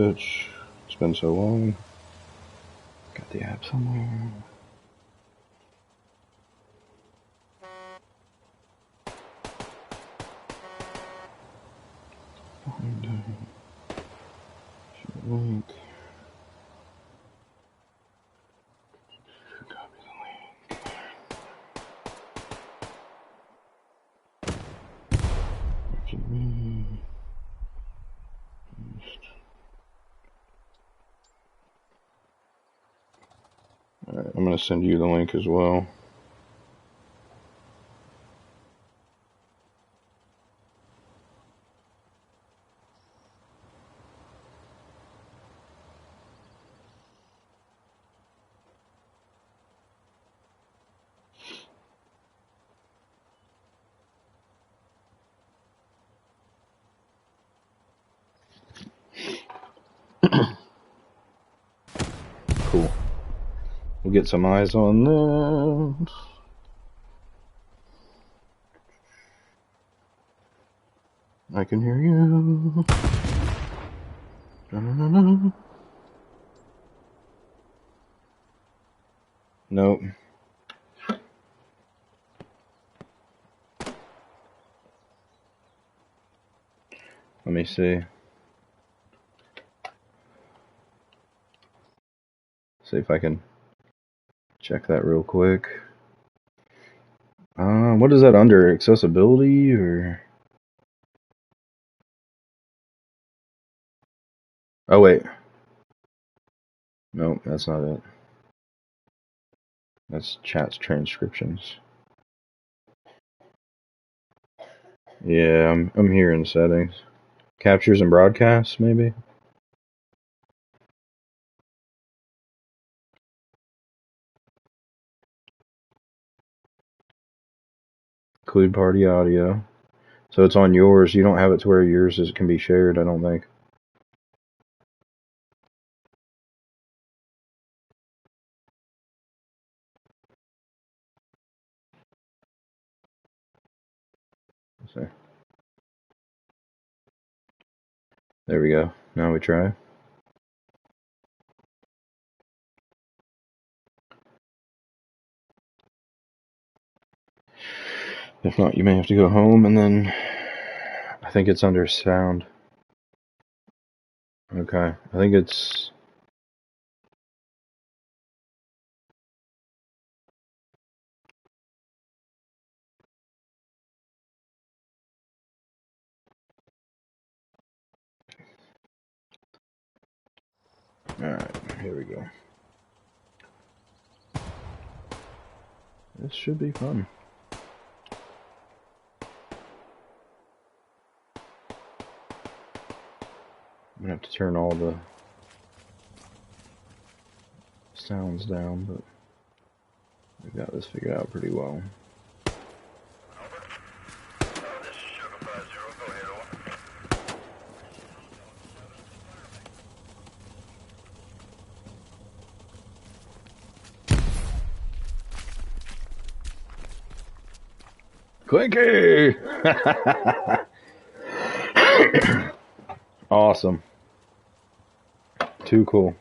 It's been so long. Got the app somewhere. Share link. Copy the link. WRTB. Alright, I'm going to send you the link as well. Cool. We'll get some eyes on that. I can hear you. Da-na-na-na. Nope. Let me see. See if I can check that real quick. What is that under? Accessibility or? Oh wait. Nope, that's not it. That's chat's transcriptions. Yeah, I'm here in settings. Captures and broadcasts, maybe? Include party audio. So it's on yours. You don't have it to where yours can be shared, I don't think. Let's see. There we go. Now we try. If not, you may have to go home and then I think it's under sound. Okay. I think it's alright, here we go. This should be fun. I'm gonna have to turn all the sounds down, but we've got this figured out pretty well. Clinky! Awesome. Too cool.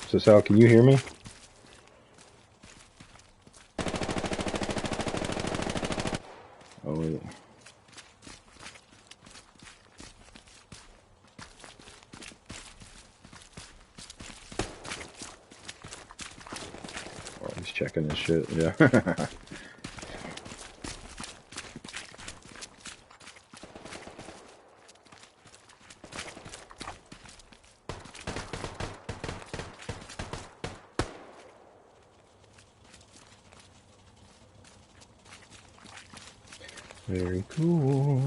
So Sal, can you hear me? Oh, yeah. Oh, he's checking his shit, yeah. Very cool.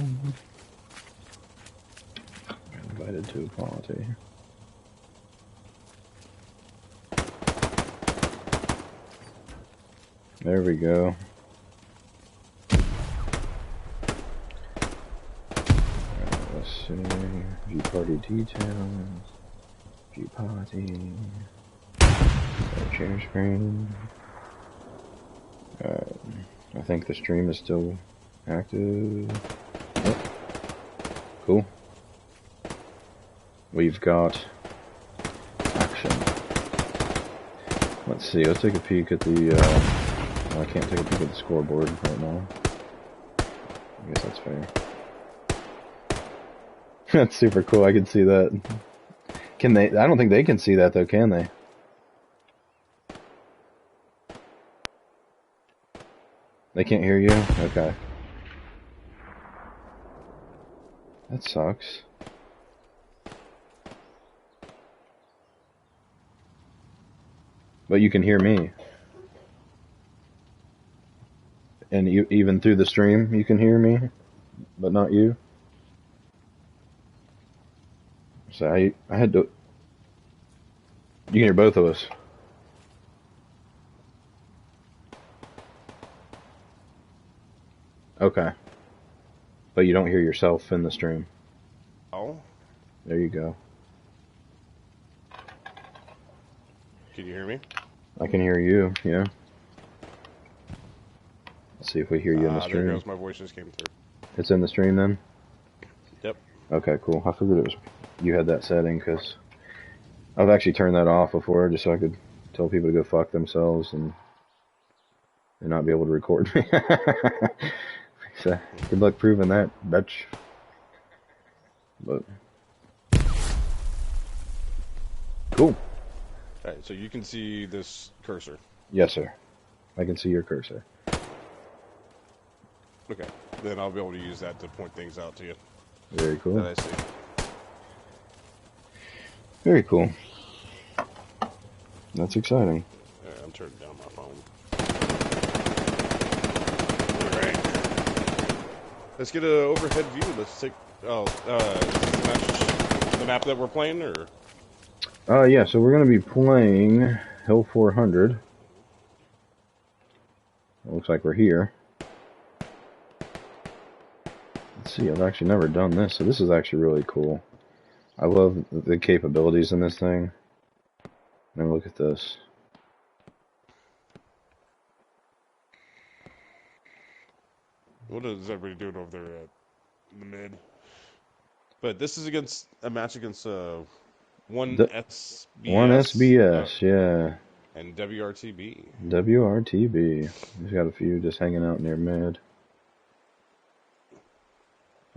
Invited to a party. There we go. Alright, let's see. View party details. View party. Share screen. I think the stream is still active. Oh, cool. We've got action. Let's see, let's take a peek at the, well, I can't take a peek at the scoreboard right now. I guess that's fair. That's super cool, I can see that. Can they, I don't think they can see that though, can they? They can't hear you? Okay. That sucks. But you can hear me. And you, even through the stream, you can hear me, but not you. So I had to... You can hear both of us. Okay. But you don't hear yourself in the stream. Oh. There you go. Can you hear me? I can hear you, yeah. Let's see if we hear you in the stream. There goes, my voice just came through. It's in the stream then? Yep. Okay, cool. I figured it was you had that setting because I've actually turned that off before just so I could tell people to go fuck themselves and not be able to record me. So, good luck proving that, bitch. But cool. Alright, so you can see this cursor. Yes, sir. I can see your cursor. Okay. Then I'll be able to use that to point things out to you. Very cool. That I see. Very cool. That's exciting. Alright, I'm turning down my phone. Alright. Let's get an overhead view. Let's take... Oh, the map that we're playing, or...? Yeah, so we're going to be playing Hill400. It looks like we're here. Let's see, I've actually never done this, so this is actually really cool. I love the capabilities in this thing. And look at this. What is everybody doing over there at the mid? But this is against a match against one SBS. One SBS, yeah. And WRTB. WRTB. He's got a few just hanging out near mid.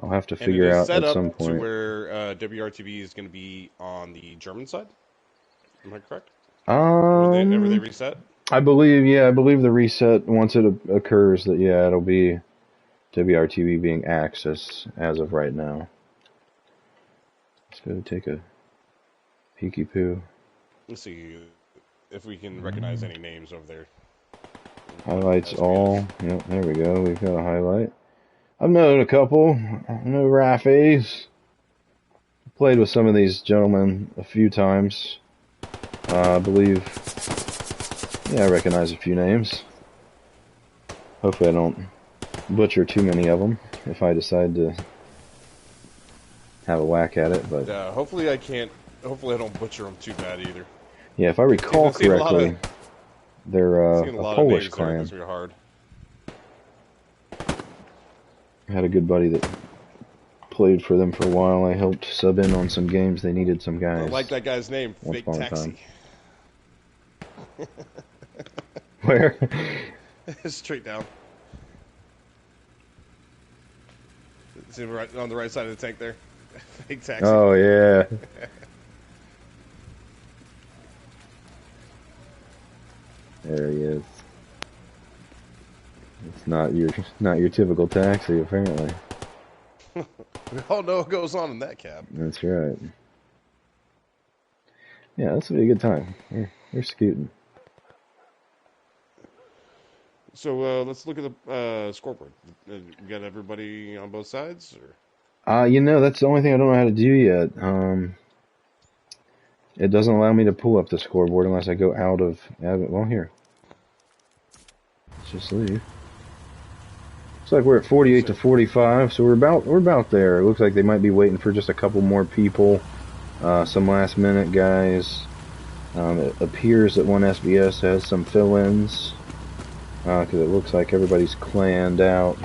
I'll have to figure out at some point. To where WRTB is going to be on the German side. Am I correct? Ever they reset? I believe, yeah, I believe the reset, once it occurs, that, yeah, it'll be WRTB being Axis as of right now. Let's go take a peeky poo. Let's see if we can recognize any names over there. Highlights all. Yep, there we go. We've got a highlight. I've known a couple. I know Raffies. Played with some of these gentlemen a few times. I believe, yeah, I recognize a few names. Hopefully I don't butcher too many of them if I decide to have a whack at it. But hopefully I don't butcher them too bad either. Yeah, if I recall correctly, they're a Polish clan. That's really hard. I had a good buddy that played for them for a while. I helped sub in on some games. They needed some guys. I like that guy's name, Fake Taxi. Where? Straight down. See right on the right side of the tank there. Fake Taxi. Oh yeah. There he is. It's not your typical taxi, apparently. We all know what goes on in that cab. That's right. Yeah, this will be a good time. We're scooting. So let's look at the scoreboard. You got everybody on both sides, or? That's the only thing I don't know how to do yet. It doesn't allow me to pull up the scoreboard unless I go out of it. Well, here. just leave. Looks like we're at 48 to 45, so we're about there. It looks like they might be waiting for just a couple more people, some last minute guys. It appears that one SBS has some fill-ins, because it looks like everybody's clanned out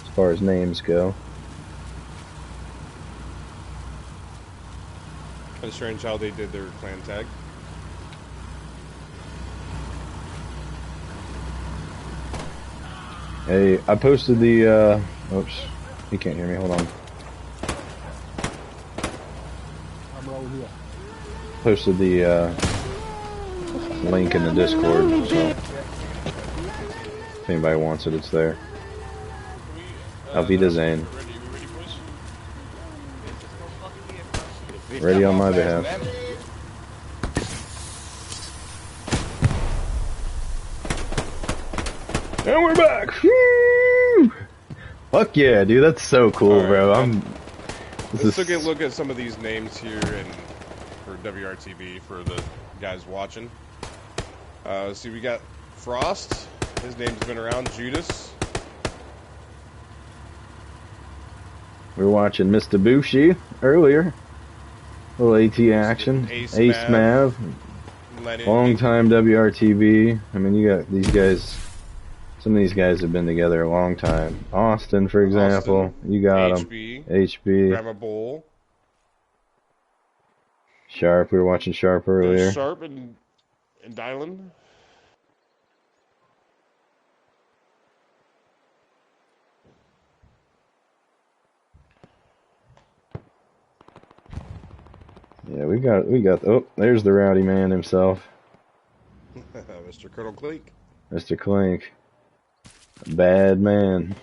as far as names go. Kind of strange how they did their clan tag. Hey, I posted the, oops, he can't hear me, hold on. Posted the, link in the Discord, so if anybody wants it, it's there. Auf Wiedersehen. Ready on my behalf. And we're back! Woo! Fuck yeah, dude, that's so cool, right, bro. Let's take a look at some of these names here and for WRTB for the guys watching. See, we got Frost. His name's been around. Judas. We were watching Mr. Bushi earlier. A little AT action. Ace Mav. Long time WRTB. I mean, you got these guys. Some of these guys have been together a long time. Austin, for example. You got HB, him. HB. Grandma Bowl. Sharp. We were watching Sharp earlier. Sharp and Dylan. Yeah, we got. Oh, there's the rowdy man himself. Mr. Colonel Clink. Mr. Clink. Bad man.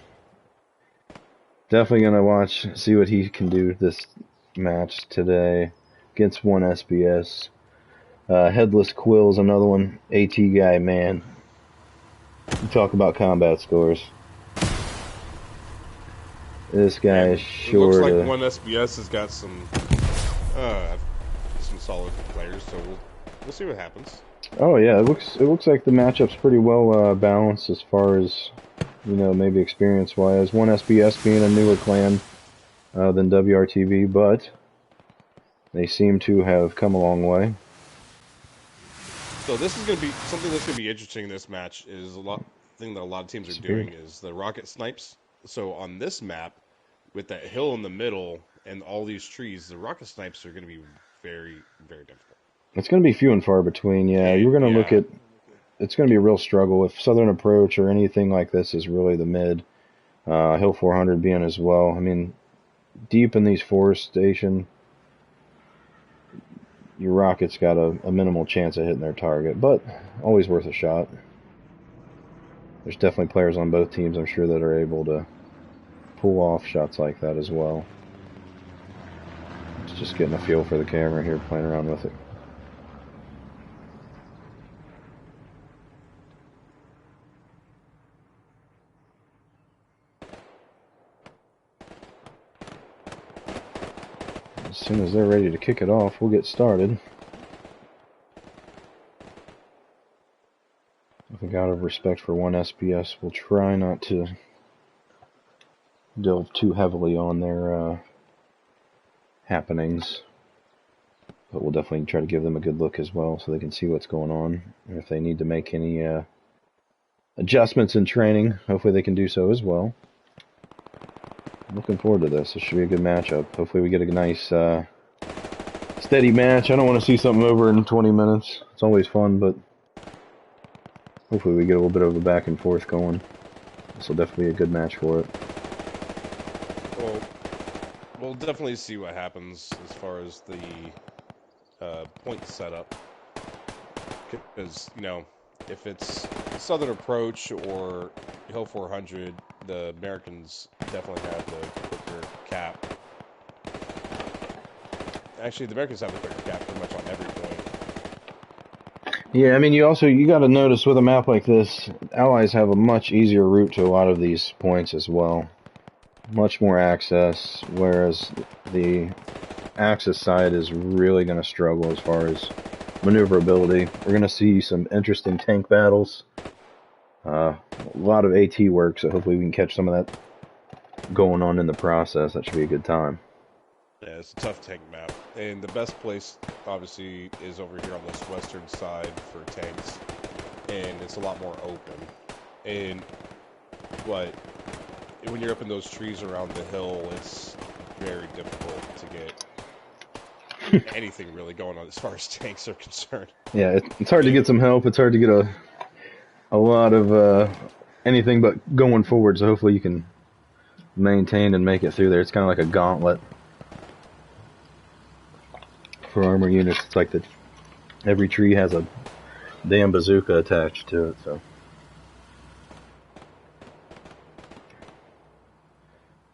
Definitely gonna see what he can do this match today against one SBS. Headless Quill's another one. AT guy, man. You talk about combat scores. This guy is sure. It looks like one SBS has got some solid players, so we'll see what happens. Oh yeah, it looks like the matchup's pretty well balanced as far as, you know, maybe experience-wise. One SBS being a newer clan than WRTB, but they seem to have come a long way. So this is going to be something that's going to be interesting in this match. Is thing that a lot of teams are doing is the rocket snipes. So on this map, with that hill in the middle and all these trees, the rocket snipes are going to be very, very difficult. It's going to be few and far between. Yeah, you're going to look at. It's going to be a real struggle if Southern Approach or anything like this is really the mid. Hill400 being as well. I mean, deep in these forest station, your rocket's got a minimal chance of hitting their target, but always worth a shot. There's definitely players on both teams, I'm sure, that are able to pull off shots like that as well. It's just getting a feel for the camera here, playing around with it. As soon as they're ready to kick it off, we'll get started. I think out of respect for one SBS, we'll try not to delve too heavily on their happenings. But we'll definitely try to give them a good look as well so they can see what's going on. And if they need to make any adjustments in training, hopefully they can do so as well. I'm looking forward to this. This should be a good matchup. Hopefully we get a nice steady match. I don't want to see something over in 20 minutes. It's always fun, but hopefully we get a little bit of a back and forth going. This will definitely be a good match for it. Well, we'll definitely see what happens as far as the point setup. Because, you know, if it's Southern Approach or Hill400, the Americans definitely have the quicker cap. Actually, the Americans have the quicker cap pretty much on every point. Yeah, I mean, you got to notice with a map like this, Allies have a much easier route to a lot of these points as well. Much more access, whereas the Axis side is really going to struggle as far as maneuverability. We're going to see some interesting tank battles. A lot of AT work, so hopefully we can catch some of that going on in the process. That should be a good time. Yeah, it's a tough tank map, and the best place obviously is over here on this western side for tanks, and it's a lot more open. And but when you're up in those trees around the hill, it's very difficult to get anything really going on as far as tanks are concerned. Yeah, it's hard to get some help. It's hard to get a lot of anything but going forward. So hopefully you can maintain and make it through there. It's kind of like a gauntlet for armor units. It's like that every tree has a damn bazooka attached to it. So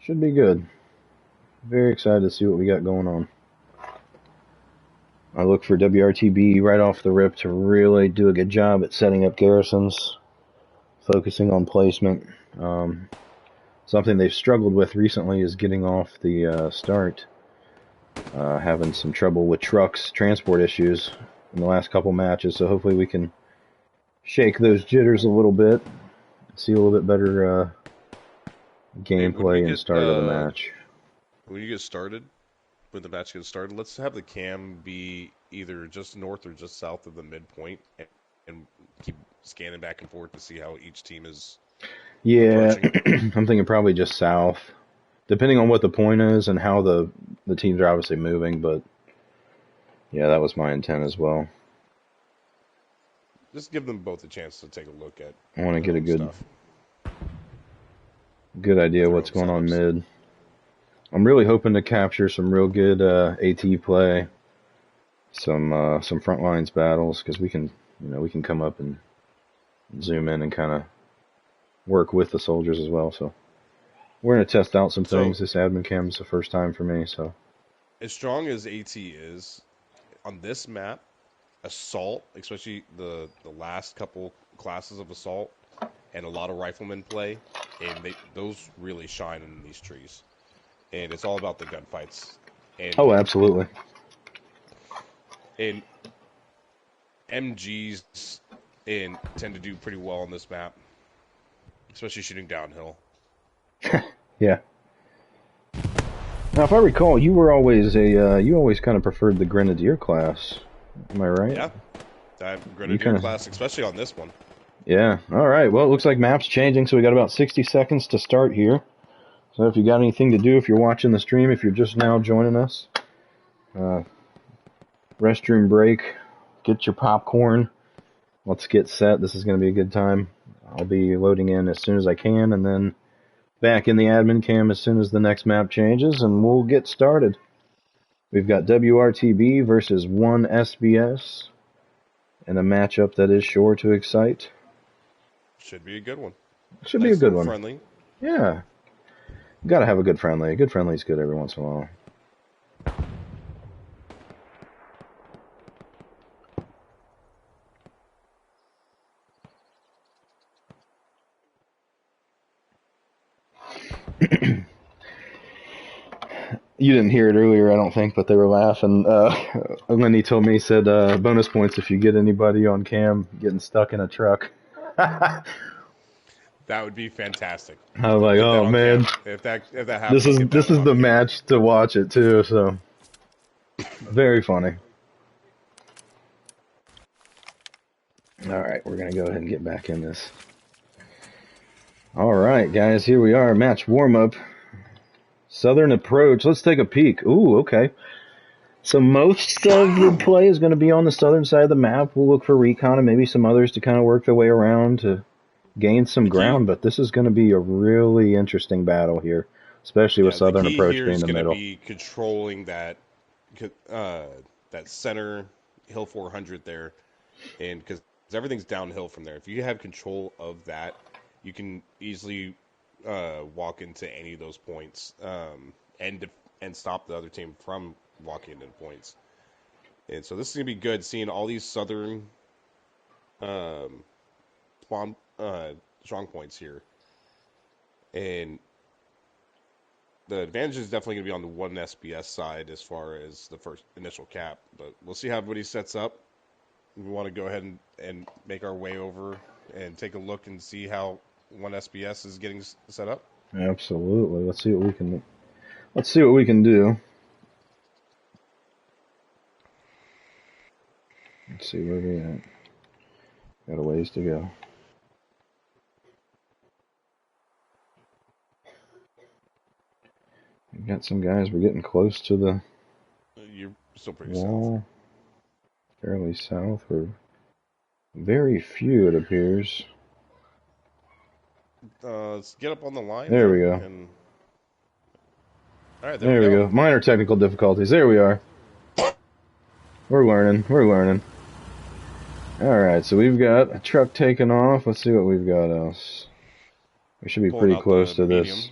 should be good. Very excited to see what we got going on. I look for WRTB right off the rip to really do a good job at setting up garrisons, focusing on placement. Something they've struggled with recently is getting off the start. Having some trouble with trucks, transport issues in the last couple matches, so hopefully we can shake those jitters a little bit, see a little bit better gameplay and start of the match. When you get started, when the match gets started, let's have the cam be either just north or just south of the midpoint, and keep scanning back and forth to see how each team is. Yeah, I'm thinking probably just south, depending on what the point is and how the teams are obviously moving. But yeah, that was my intent as well. Just give them both a chance to take a look at. I want to get a good idea of what's going on mid. I'm really hoping to capture some real good AT play, some front lines battles, because we can come up and zoom in and kind of work with the soldiers as well. So we're gonna test out some things. This admin cam is the first time for me. So as strong as AT is on this map, assault, especially the last couple classes of assault, and a lot of riflemen play, and those really shine in these trees. And it's all about the gunfights. And oh, absolutely. And MGs tend to do pretty well on this map, especially shooting downhill. Yeah. Now, if I recall, you were always you always kind of preferred the Grenadier class. Am I right? Yeah, that Grenadier class, especially on this one. Yeah. All right. Well, it looks like map's changing, so we got about 60 seconds to start here. So if you got anything to do, if you're watching the stream, if you're just now joining us, restroom break, get your popcorn. Let's get set. This is going to be a good time. I'll be loading in as soon as I can, and then back in the admin cam as soon as the next map changes, and we'll get started. We've got WRTB versus 1 SBS, and a matchup that is sure to excite. Should be a good one. Should be a good one. Friendly. Yeah. Gotta have a good friendly. A good friendly is good every once in a while. You didn't hear it earlier, I don't think, but they were laughing. Lenny told me, he said, bonus points if you get anybody on cam getting stuck in a truck. That would be fantastic. I was like, oh man, if that happens, this is the match to watch it too. So very funny. All right, we're gonna go ahead and get back in this. All right, guys, here we are, match warm up. Southern approach. Let's take a peek. Ooh, okay. So most of the play is going to be on the southern side of the map. We'll look for recon and maybe some others to kind of work their way around to gain some ground. But this is going to be a really interesting battle here, especially with southern approach being in the middle. The key here is going to be controlling that center Hill400 there, and because everything's downhill from there. If you have control of that, you can easily walk into any of those points and stop the other team from walking into points. And so this is going to be good, seeing all these southern strong points here. And the advantage is definitely going to be on the 1 SBS side as far as the first initial cap. But we'll see how everybody sets up. We want to go ahead and make our way over and take a look and see how one SBS is getting set up? Absolutely. Let's see what we can. Let's see what we can do. Let's see where we at. Got a ways to go. We got some guys. We're getting close to the You're still pretty wall. south. Fairly south. We're very few, it appears. Let's get up on the line. There we go. And... All right, there we go. Minor technical difficulties. There we are. We're learning. We're learning. All right, so we've got a truck taking off. Let's see what we've got else. We should be pretty close to this.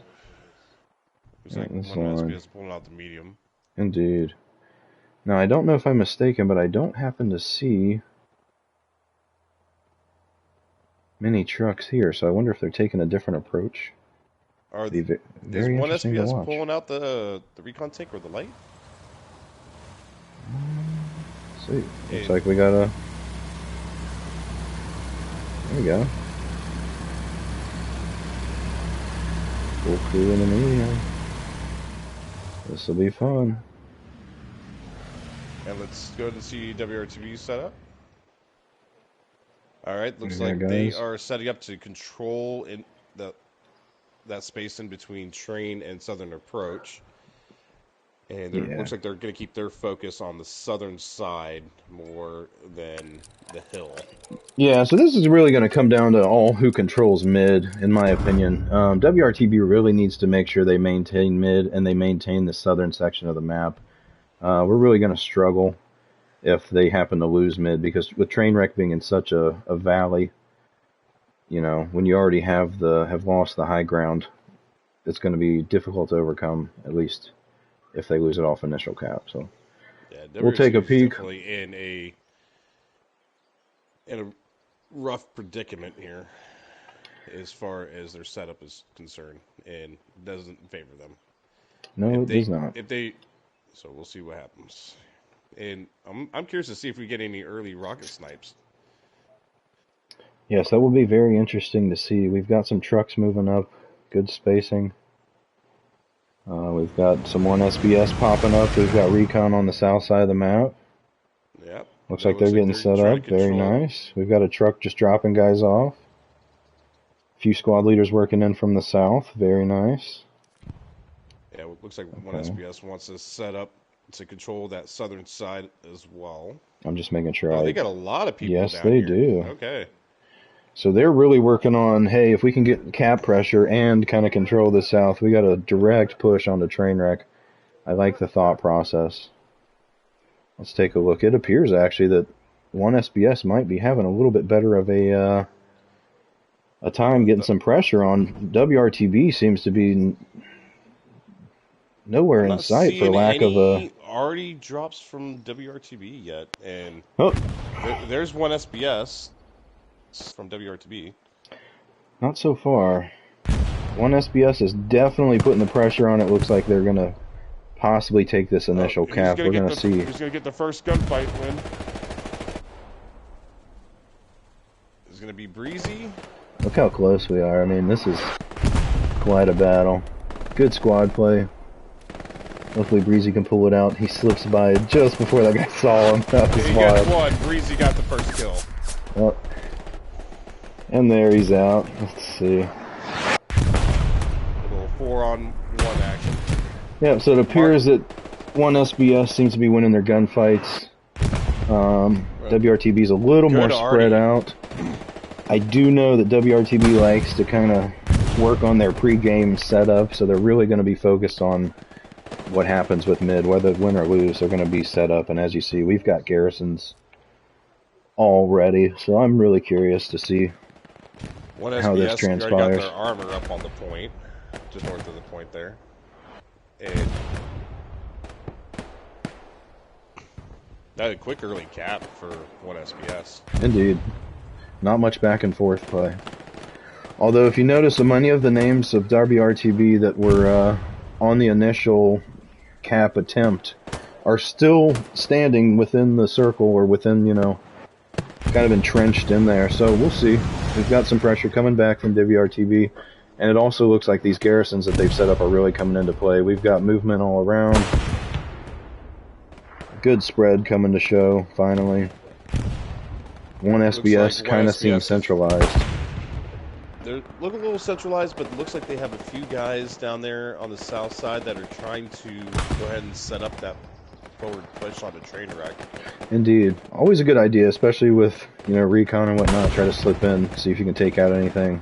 Looks like one SBS pulling out the medium. Indeed. Now, I don't know if I'm mistaken, but I don't happen to see many trucks here, so I wonder if they're taking a different approach. Is one SBS pulling out the recon tank or the light? Let's see. Looks like we got a... There we go. Full crew in the medium. This will be fun. And let's go to see WRTB setup. Alright, looks like guys. They are setting up to control in that space in between train and southern approach. And it looks like they're going to keep their focus on the southern side more than the hill. Yeah, so this is really going to come down to all who controls mid, in my opinion. WRTB really needs to make sure they maintain mid and they maintain the southern section of the map. We're really going to struggle if they happen to lose mid, because with Trainwreck being in such a valley, you know, when you already have lost the high ground, it's going to be difficult to overcome, at least if they lose it off initial cap. So yeah, we'll take a peek. Definitely in a rough predicament here, as far as their setup is concerned, and doesn't favor them. No, it does not. So we'll see what happens. And I'm curious to see if we get any early rocket snipes. Yes, that will be very interesting to see. We've got some trucks moving up, good spacing. We've got some 1 SBS popping up. We've got recon on the south side of the map. Yep. Looks like they're getting set up. Very nice. We've got a truck just dropping guys off. A few squad leaders working in from the south. Very nice. Yeah, it looks like 1 SBS wants to set up to control that southern side as well. I'm just making sure. They got a lot of people Yes, down they here. do. Okay. So they're really working on, hey, if we can get cap pressure and kind of control the south, we got a direct push onto Trainwreck. I like the thought process. Let's take a look. It appears actually that 1 SBS might be having a little bit better of a time getting some pressure on. WRTB seems to be nowhere in sight for lack of a... already drops from WRTB yet, and oh. There's 1 SBS from WRTB. Not so far. 1 SBS is definitely putting the pressure on. It looks like they're going to possibly take this initial cap. We're going to see. Who's going to get the first gunfight win? It's going to be Breezy. Look how close we are. I mean, this is quite a battle. Good squad play. Hopefully Breezy can pull it out. He slips by just before that guy saw him. That was wild. He got one. Breezy got the first kill. Oh. And there he's out. Let's see. A little 4-on-1 action. Yeah, so it appears that 1 SBS seems to be winning their gunfights. WRTB is a little more spread out. I do know that WRTB likes to kind of work on their pre-game setup, so they're really going to be focused on what happens with mid. Whether win or lose, they're going to be set up. And as you see, we've got garrisons all ready, so I'm really curious to see how this transpires. Already got their armor up on the point, just north of the point there. And that a quick early cap for 1 SBS. Indeed. Not much back and forth play. Although if you notice, many of the names of WRTB that were on the initial cap attempt are still standing within the circle, or within, you know, kind of entrenched in there. So we'll see. we've got some pressure coming back from WRTB, and it also looks like these garrisons that they've set up are really coming into play. We've got movement all around. Good spread coming to show, finally. One SBS kind of seems centralized. They look a little centralized, but it looks like they have a few guys down there on the south side that are trying to go ahead and set up that forward push on the train wreck. Indeed. Always a good idea, especially with, you know, recon and whatnot. Try to slip in, see if you can take out anything.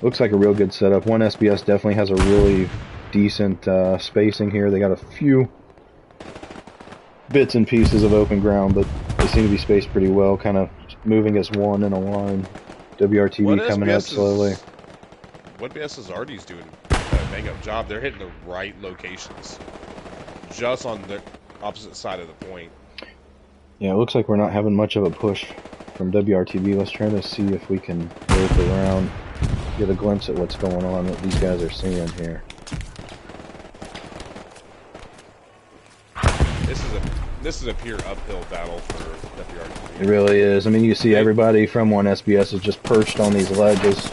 Looks like a real good setup. One SBS definitely has a really decent spacing here. They got a few bits and pieces of open ground, but they seem to be spaced pretty well, kind of moving as one in a line. WRTB coming up slowly. What SBS is Artie's doing a bang-up job. They're hitting the right locations, just on the opposite side of the point. Yeah, it looks like we're not having much of a push from WRTB. Let's try to see if we can loop around, get a glimpse at what's going on, what these guys are seeing here. This is a pure uphill battle for WRTB. It really is. I mean, you see everybody from one SBS is just perched on these ledges,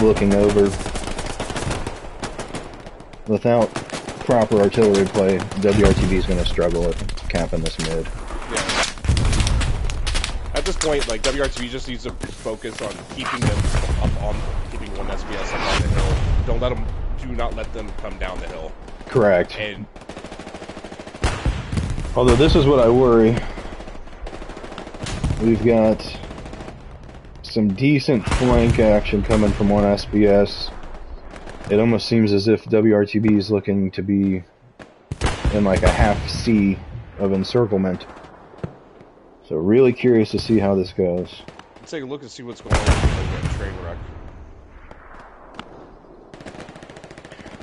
looking over. Without proper artillery play, WRTB is going to struggle with capping this mid. Yeah. At this point, like, WRTB just needs to focus on keeping them up on, keeping one SBS up on the hill. Do not let them come down the hill. Correct. And although this is what I worry. We've got some decent flank action coming from one SBS. It almost seems as if WRTB is looking to be in like a half C of encirclement. So really curious to see how this goes. Let's take a look and see what's going on with the train wreck.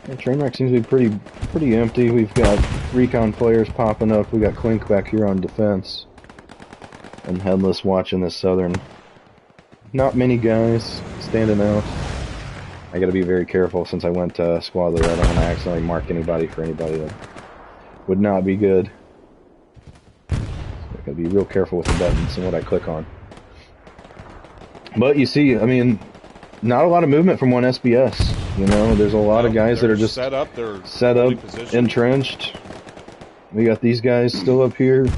The train wreck seems to be pretty empty. We've got recon players popping up. We got Clink back here on defense. And Headless watching this southern. Not many guys standing out. I gotta be very careful since I went squad leader. I don't want to accidentally mark anybody for anybody that would not be good. So I gotta be real careful with the buttons and what I click on. But you see, I mean, not a lot of movement from one SBS. You know, there's a lot of guys that are just set up, entrenched. We got these guys still up here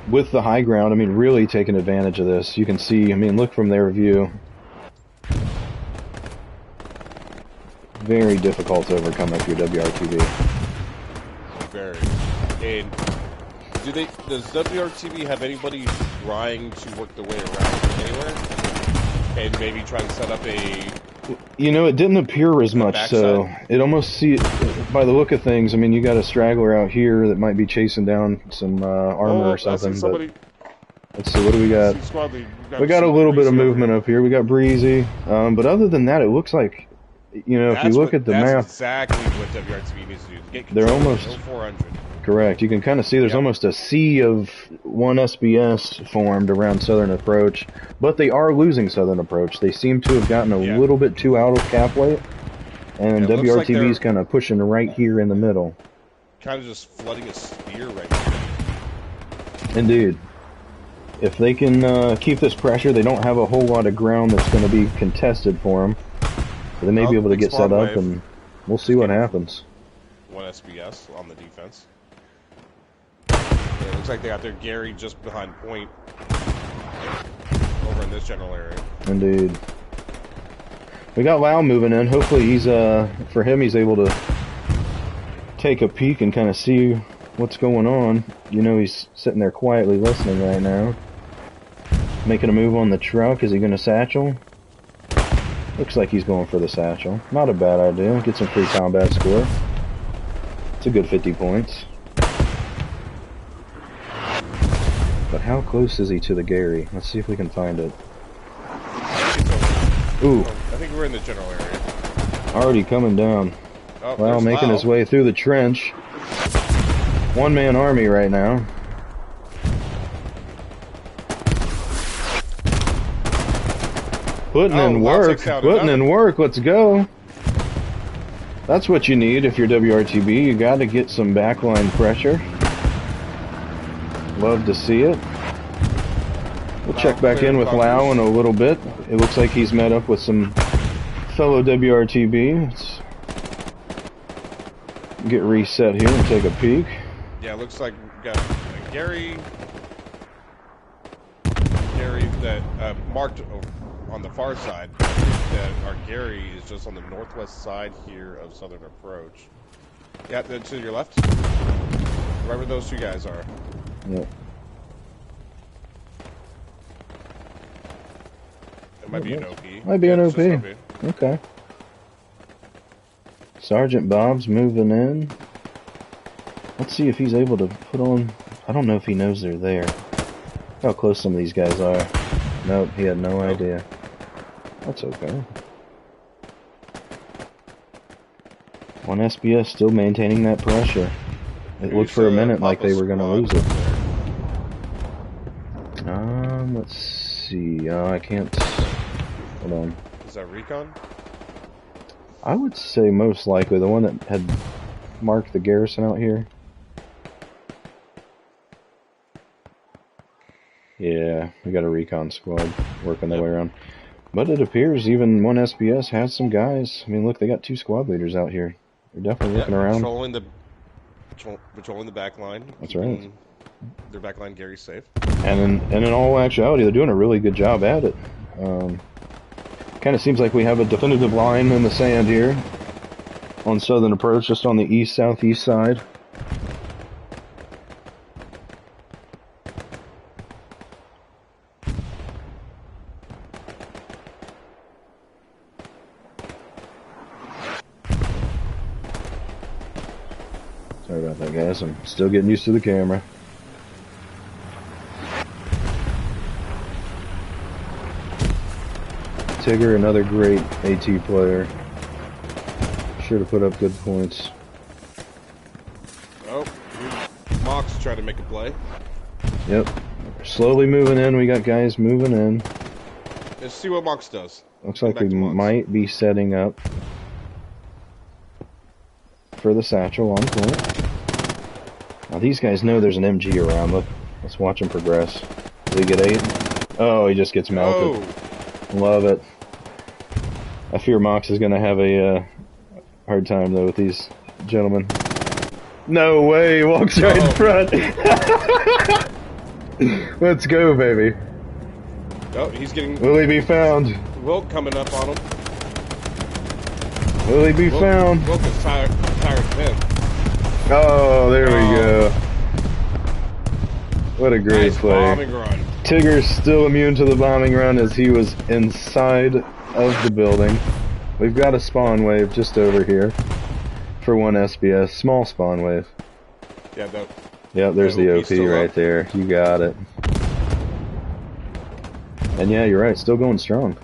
with the high ground. I mean, really taking advantage of this. You can see, I mean, look from their view. Very difficult to overcome if you're WRTB. Very. And does WRTB have anybody trying to work their way around anywhere? And maybe try and set up a... You know, it didn't appear as much, so it almost by the look of things, I mean, you got a straggler out here that might be chasing down some armor or something. But let's see, what do we got? We got a little bit of movement up here. We got Breezy, but other than that, it looks like, you know, if you look at the map, that's exactly what WRTB needs to do. Get they're almost Hill400. Correct. You can kind of see there's almost a sea of one SBS formed around Southern Approach, but they are losing Southern Approach. They seem to have gotten a little bit too out of cap weight, and WRTB's kind of pushing right here in the middle. Kind of just flooding a spear right here. Indeed. If they can keep this pressure, they don't have a whole lot of ground that's going to be contested for them. So they may be able to get set up, and we'll see what happens. One SBS on the defense. It looks like they got their Gary just behind point over in this general area. Indeed. We got Lau moving in. Hopefully he's, for him, he's able to take a peek and kind of see what's going on. You know, he's sitting there quietly listening right now. Making a move on the truck. Is he going to satchel? Looks like he's going for the satchel. Not a bad idea. Get some free combat score. It's a good 50 points. But how close is he to the Gary? Let's see if we can find it. Ooh. I think we're in the general area. Already coming down. Oh, well, making his way through the trench. One-man army right now. Putting in work. Putting in work. Let's go. That's what you need if you're WRTB. You got to get some backline pressure. Love to see it. We'll check back in with Lau in a little bit. It looks like he's met up with some fellow WRTB. Let's get reset here and take a peek. Yeah, it looks like we've got Gary that marked on the far side. That our Gary is just on the northwest side here of Southern Approach. Yeah, to your left. Right where those two guys are. Yep. It might be an OP. Might be an OP. Okay. Sergeant Bob's moving in. Let's see if he's able to put on... I don't know if he knows they're there. How close some of these guys are. Nope, he had no idea. That's okay. One SBS still maintaining that pressure. It looked for a minute like they were going to lose it. Let's see. I can't... Hold on. Is that recon? I would say most likely the one that had marked the garrison out here. Yeah, we got a recon squad working their way around. But it appears even one SBS has some guys. I mean, look, they got 2 squad leaders out here. They're definitely looking around. Patrolling the back line. That's right. Their back line, Gary's safe. And in all actuality, they're doing a really good job at it. Kind of seems like we have a definitive line in the sand here on Southern Approach, just on the east-southeast side. Sorry about that, guys. I'm still getting used to the camera. Tigger, another great AT player. Sure to put up good points. Oh, Mox trying to make a play. Yep. Slowly moving in. We got guys moving in. Let's see what Mox does. Looks like we might be setting up for the satchel on point. Now these guys know there's an MG around. Look, let's watch him progress. Did he get 8? Oh, he just gets melted. Oh. Love it. I fear Mox is going to have a hard time, though, with these gentlemen. No way, he walks right in front. Let's go, baby. Oh, he's getting... Will he be found? Wilk coming up on him. Will he be found? Wilk is tired of him. Oh, there we go. What a great play. Bombing run. Tigger's still immune to the bombing run as he was inside of the building. We've got a spawn wave just over here for one SBS. Small spawn wave. Yeah, yep, there's the OP right there. You got it. And yeah, you're right. Still going strong.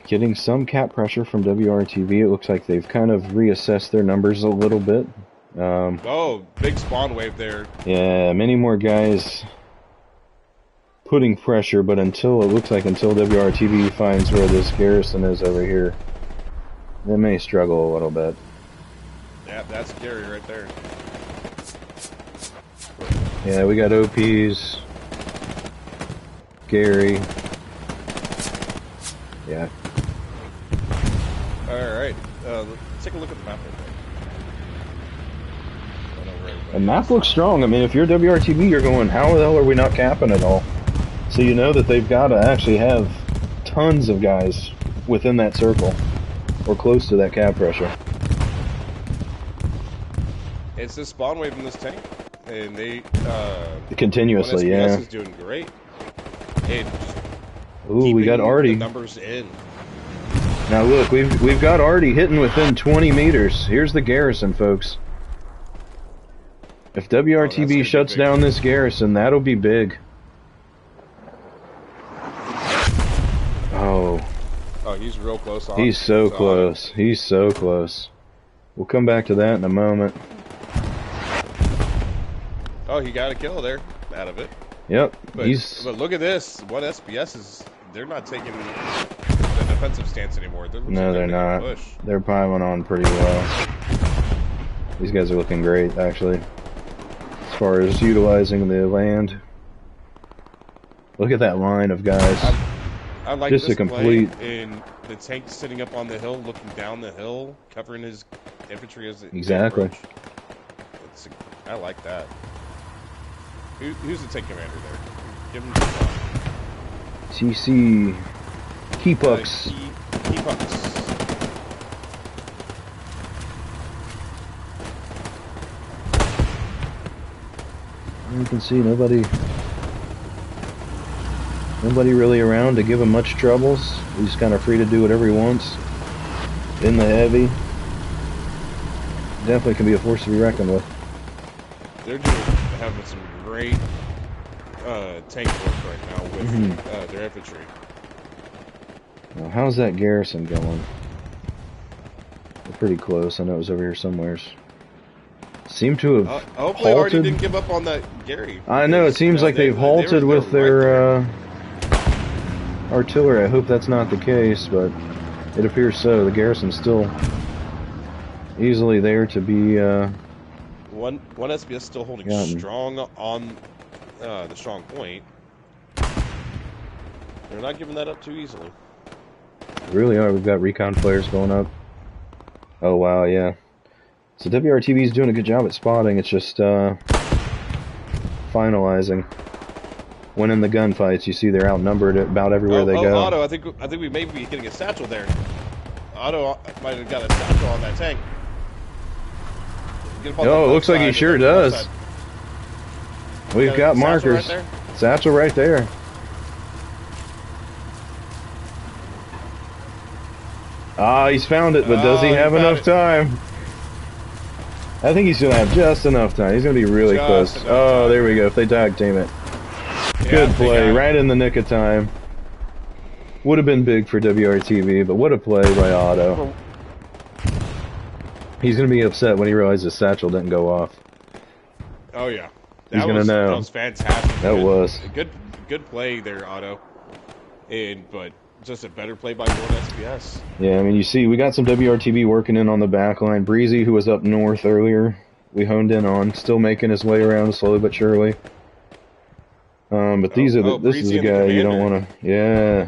Getting some cap pressure from WRTB. It looks like they've kind of reassessed their numbers a little bit. Oh, big spawn wave there. Yeah, many more guys putting pressure, but it looks like until WRTB finds where this garrison is over here, they may struggle a little bit. Yeah, that's scary right there. Yeah, we got OPs, Gary. Yeah. Alright, let's take a look at the map real quick. The map looks strong. I mean, if you're WRTB, you're going, how the hell are we not capping it all? So you know that they've got to actually have tons of guys within that circle, or close to that cap pressure. It's this spawn wave in this tank, and they continuously, yeah. is doing great. And ooh, we got Artie. The numbers in. Now look, we've got Artie hitting within 20 meters. Here's the garrison, folks. If WRTB shuts down this garrison, that'll be big. Oh. Oh, he's real close on. He's so close. He's so close. We'll come back to that in a moment. Oh, he got a kill there out of it. Yep. But look at this. What SBS is... They're not taking the defensive stance anymore. They're not. Push. They're piling on pretty well. These guys are looking great, actually. as far as utilizing the land. Look at that line of guys. I like Just this a complete play in the tank sitting up on the hill, looking down the hill, covering his infantry as they exactly. approach. I like that. Who's the tank commander there? Give him some TC Keepucks. Keepucks. You can see nobody really around to give him much troubles. He's kind of free to do whatever he wants in the heavy. Definitely can be a force to be reckoned with. They're just having some great tank work right now with their infantry. Now, how's that garrison going? They're pretty close. I know it was over here somewhere. Seem to have hopefully halted. already didn't give up on that Gary. I know, it seems like they've halted with their artillery. I hope that's not the case, but it appears so. The garrison's still easily there to be one SBS still holding strong on the strong point. They're not giving that up too easily. Really are. We've got recon flares going up. Oh wow, yeah. So WRTB is doing a good job at spotting. It's just finalizing. When in the gunfights, you see they're outnumbered about everywhere they go. Otto, I think we may be getting a satchel there. Otto might have got a satchel on that tank. Oh, it looks like he sure does. We've got markers. Satchel right there. Ah, he's found it, but does he have enough time? I think he's going to have just enough time. He's going to be really close. Oh, there we go. If they tag team it. Good play. Right in the nick of time. Would have been big for WRTB, but what a play by Otto. He's going to be upset when he realizes his satchel didn't go off. Oh, yeah. He's going to know. That was fantastic. That was. Good play there, Otto. But just a better play by one SBS. Yeah, I mean, you see, we got some WRTB working in on the back line. Breezy, who was up north earlier, we honed in on, still making his way around slowly but surely. But these are this is a guy you don't want to. Yeah.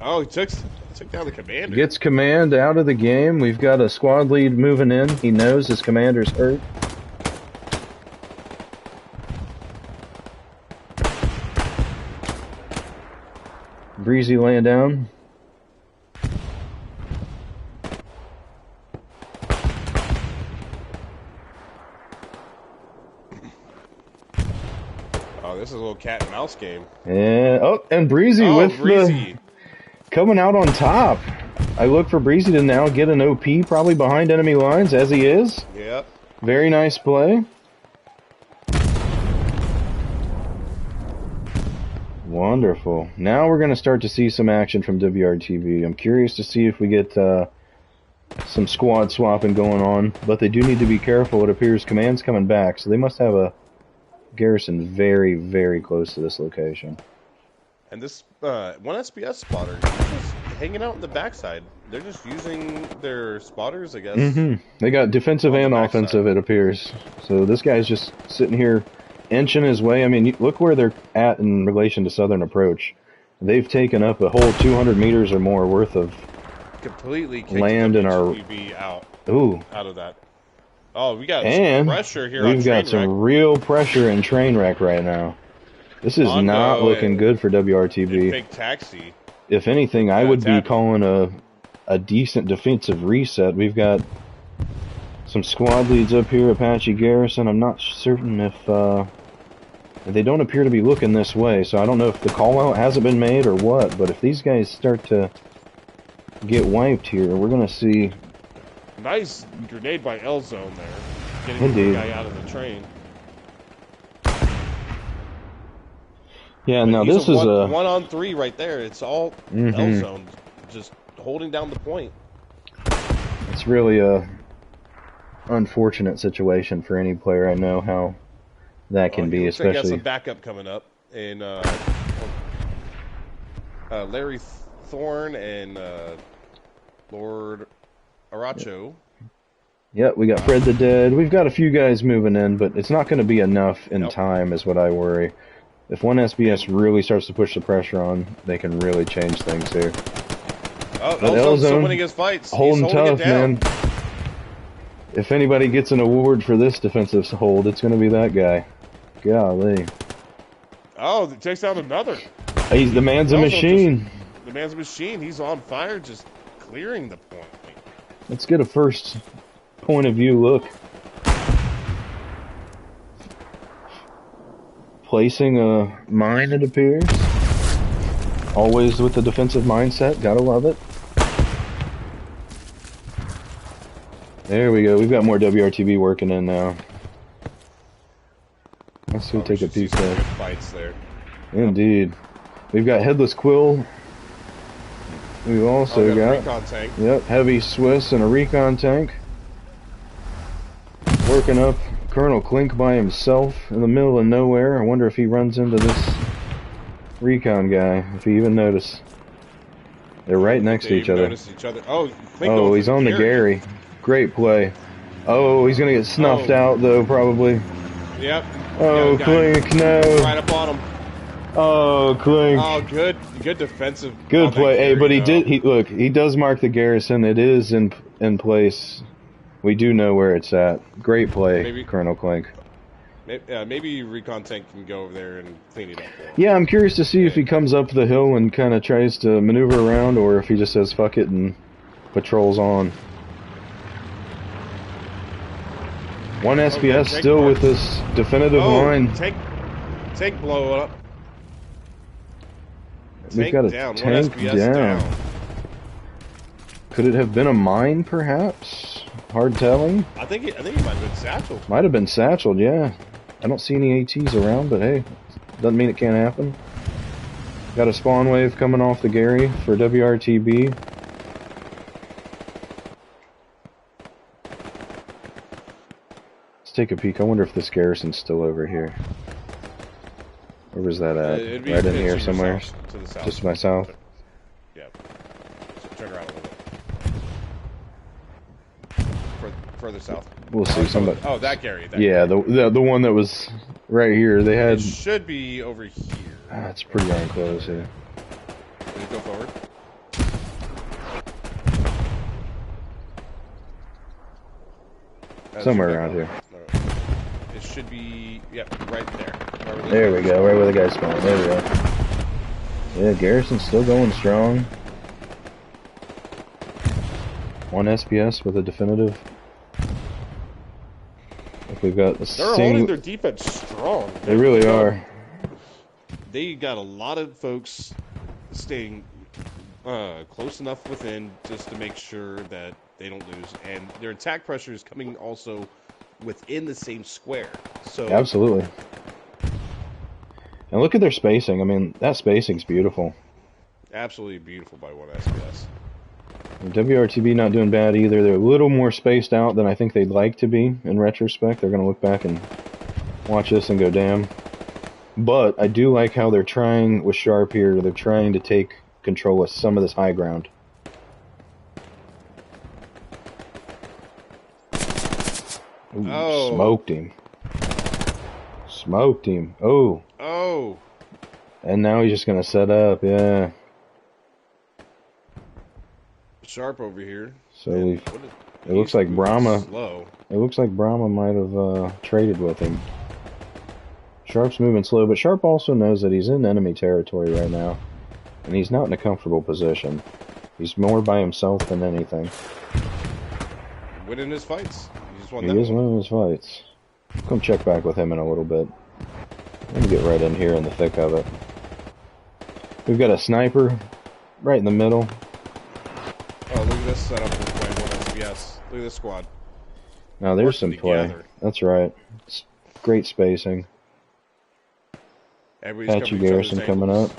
Oh, he took down the commander. Gets command out of the game. We've got a squad lead moving in. He knows his commander's hurt. Breezy laying down. Oh, this is a little cat and mouse game. Yeah. Oh, and Breezy coming out on top. I look for Breezy to now get an OP probably behind enemy lines, as he is. Yep. Very nice play. Wonderful. Now we're going to start to see some action from WRTB. I'm curious to see if we get some squad swapping going on, but they do need to be careful. It appears command's coming back, so they must have a garrison very, very close to this location. And this one SBS spotter is just hanging out in the backside. They're just using their spotters, I guess. They got defensive and offensive, it appears. So this guy's just sitting here inching his way. I mean, look where they're at in relation to Southern Approach. They've taken up a whole 200 meters or more worth of completely land in our out of that. Oh, we got some pressure here. We've got some real pressure in train wreck right now. This is not looking good for WRTB. Big taxi. If anything, I would be calling a decent defensive reset. We've got some squad leads up here, Apache Garrison. I'm not certain if they don't appear to be looking this way, so I don't know if the call out hasn't been made or what, but if these guys start to get wiped here, we're going to see... Nice grenade by L-Zone there. Getting the guy out of the train. Yeah, now this is a 1-on-3 right there. It's all L-Zone, just holding down the point. It's really a unfortunate situation for any player. I know how that can be, especially. Got some backup coming up, and Larry Thorne and Lord Aracho. Yep, we got Fred the Dead. We've got a few guys moving in, but it's not going to be enough in time is what I worry. If one SBS really starts to push the pressure on, they can really change things here. Oh, Elzone's still winning his fights. Holding He's holding tough, it down. man. If anybody gets an award for this defensive hold, it's going to be that guy. Golly. Oh, it takes out another. The man's a machine. The man's a machine. He's on fire, just clearing the point. Let's get a first point of view look. Placing a mine, it appears. Always with the defensive mindset. Gotta love it. There we go. We've got more WRTB working in now. Let's go take a peek there. Fights there. Indeed. We've got Headless Quill. We've also got a recon tank. Yep, heavy Swiss and a recon tank. Working up Colonel Clink by himself in the middle of nowhere. I wonder if he runs into this recon guy, if he even noticed. They're right next to each other. Oh, he's on the Gary. Great play. Oh, he's gonna get snuffed out though, probably. Yep. Oh, Clink, no. Right up on him. Oh, Clink. Oh, good defensive. Good play. Hey, but he does mark the garrison. It is in place. We do know where it's at. Great play, Colonel Clink. Maybe recon tank can go over there and clean it up. Yeah, I'm curious to see if he comes up the hill and kind of tries to maneuver around, or if he just says fuck it and patrols on. One SPS still with this definitive line. Tank blow up. We've got a tank down. Could it have been a mine, perhaps? Hard telling. I think it might have been satcheled. Might have been satcheled, yeah. I don't see any ATs around, but hey, doesn't mean it can't happen. Got a spawn wave coming off the Gary for WRTB. Let's take a peek. I wonder if this garrison's still over here. Where was that at? Right in here somewhere. To the south. Just to my south. Yeah. So turn around a little bit. Further south. We'll see. Somebody. Oh, that Gary. Yeah, the one that was right here. They had. It should be over here. It's pretty darn close here. Can you go forward? Somewhere around here. It should be, yep, right there. There we go, right where the guy spawned. There we go. Yeah, garrison's still going strong. One SPS with a definitive. If we've got the They're holding their defense strong. They really are. They got a lot of folks staying close enough within just to make sure that they don't lose, and their attack pressure is coming also within the same square. So absolutely. And look at their spacing. I mean, that spacing's beautiful. Absolutely beautiful by one SPS. And WRTB not doing bad either. They're a little more spaced out than I think they'd like to be in retrospect. They're going to look back and watch this and go, damn. But I do like how they're trying with Sharp here. They're trying to take control of some of this high ground. Ooh, oh. Smoked him. Smoked him. Oh. Oh. And now he's just going to set up, yeah. Sharp over here. So it looks like Brahma. Slow. It looks like Brahma might have traded with him. Sharp's moving slow, but Sharp also knows that he's in enemy territory right now. And he's not in a comfortable position. He's more by himself than anything. Winning his fights. He is winning his fights. Come check back with him in a little bit. Let me get right in here in the thick of it. We've got a sniper right in the middle. Oh, look at this setup with my 1SPS. Look at this squad. Now there's some play. That's right. It's great spacing. Apache Garrison coming up.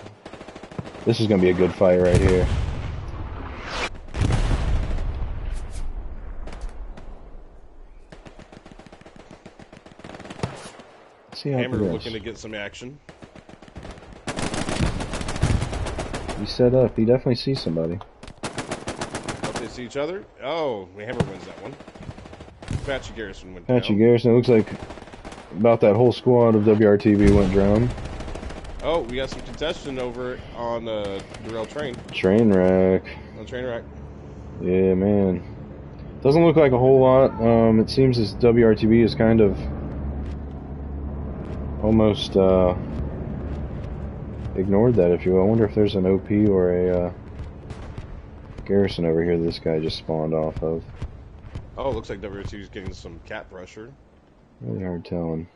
This is going to be a good fight right here. See how Hammer looking to get some action. He's set up. He definitely sees somebody. Hope they see each other. Oh, Hammer wins that one. Apache Garrison went Apache down. Garrison. It looks like about that whole squad of WRTB went down. Oh, we got some congestion over on the rail train. Train wreck. On the train wreck. Yeah, man. Doesn't look like a whole lot. It seems as WRTB is kind of almost ignored that, if you will. I wonder if there's an OP or a garrison over here that this guy just spawned off of. Oh, it looks like WRTB is getting some cat pressure. Really hard telling.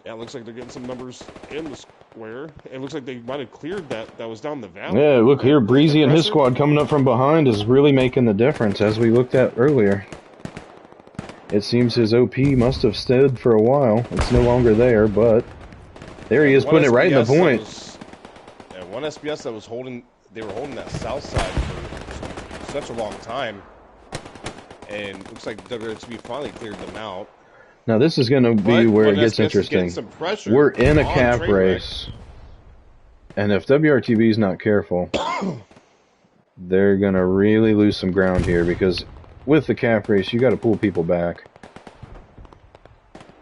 Yeah, it looks like they're getting some numbers in the square. It looks like they might have cleared that was down the valley. Yeah, look here, Breezy and his squad coming up from behind is really making the difference, as we looked at earlier. It seems his OP must have stood for a while. It's no longer there, but there he is, putting it right in the point. One SBS that was holding, they were holding that south side for such a long time, and it looks like WRTB finally cleared them out. Now this is going to be where it gets interesting. We're in a cap race, and if WRTB is not careful, they're going to really lose some ground here, because with the cap race, you got to pull people back.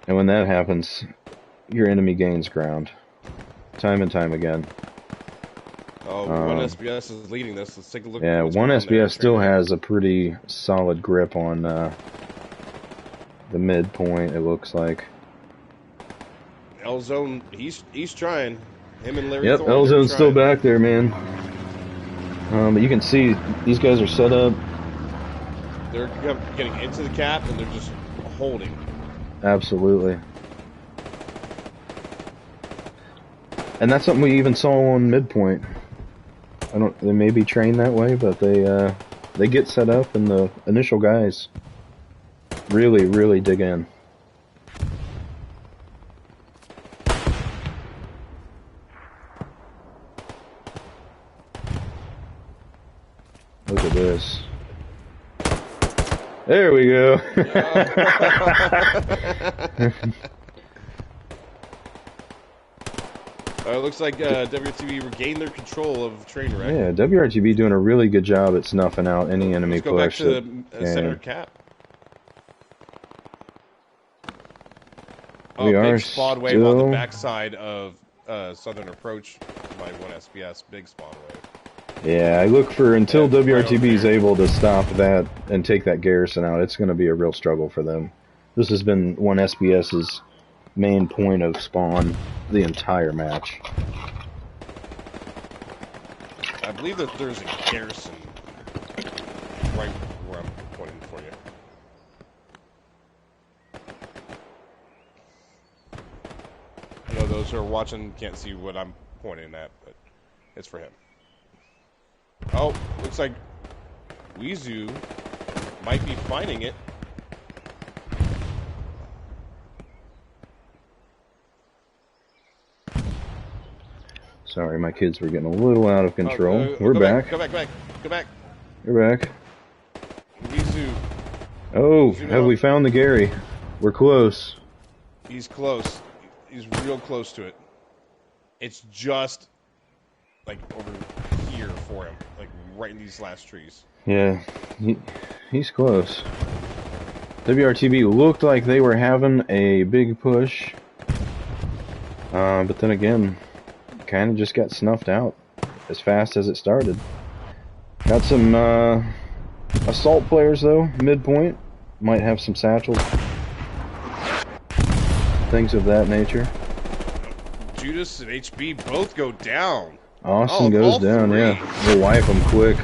And when that happens, your enemy gains ground. Time and time again. Oh, one SBS is leading this. Let's take a look. Yeah, one SBS still has a pretty solid grip on the midpoint, it looks like. L-Zone, he's trying. Him and Larry. Yep, L-Zone's still back there, man. But you can see these guys are set up. They're getting into the cap, and they're just holding. Absolutely. And that's something we even saw on midpoint. They may be trained that way, but they get set up, and the initial guys really, really dig in. Look at this. There we go. It looks like WRTB regained their control of the train wreck. Yeah, WRTB doing a really good job at snuffing out any enemy push. Let's go back to the center cap. Oh, big spawn wave on the backside of Southern Approach by 1SBS. Big spawn wave. Yeah, I look for until WRTB is able to stop that and take that garrison out, it's going to be a real struggle for them. This has been 1SBS's main point of spawn the entire match. I believe that there's a garrison right where I'm pointing for you. I know those who are watching can't see what I'm pointing at, but it's for him. Oh, looks like Weezu might be finding it. Sorry, my kids were getting a little out of control. We're back. Go back. We're back. Weezu. Oh, have we found the Gary? We're close. He's close. He's real close to it. It's just like over here for him, like right in these last trees. Yeah, he's close. WRTB looked like they were having a big push, but then again, kind of just got snuffed out as fast as it started. Got some assault players though, midpoint. Might have some satchels, things of that nature. Judas and HB both go down. Austin goes down, yeah. We'll wipe them quick.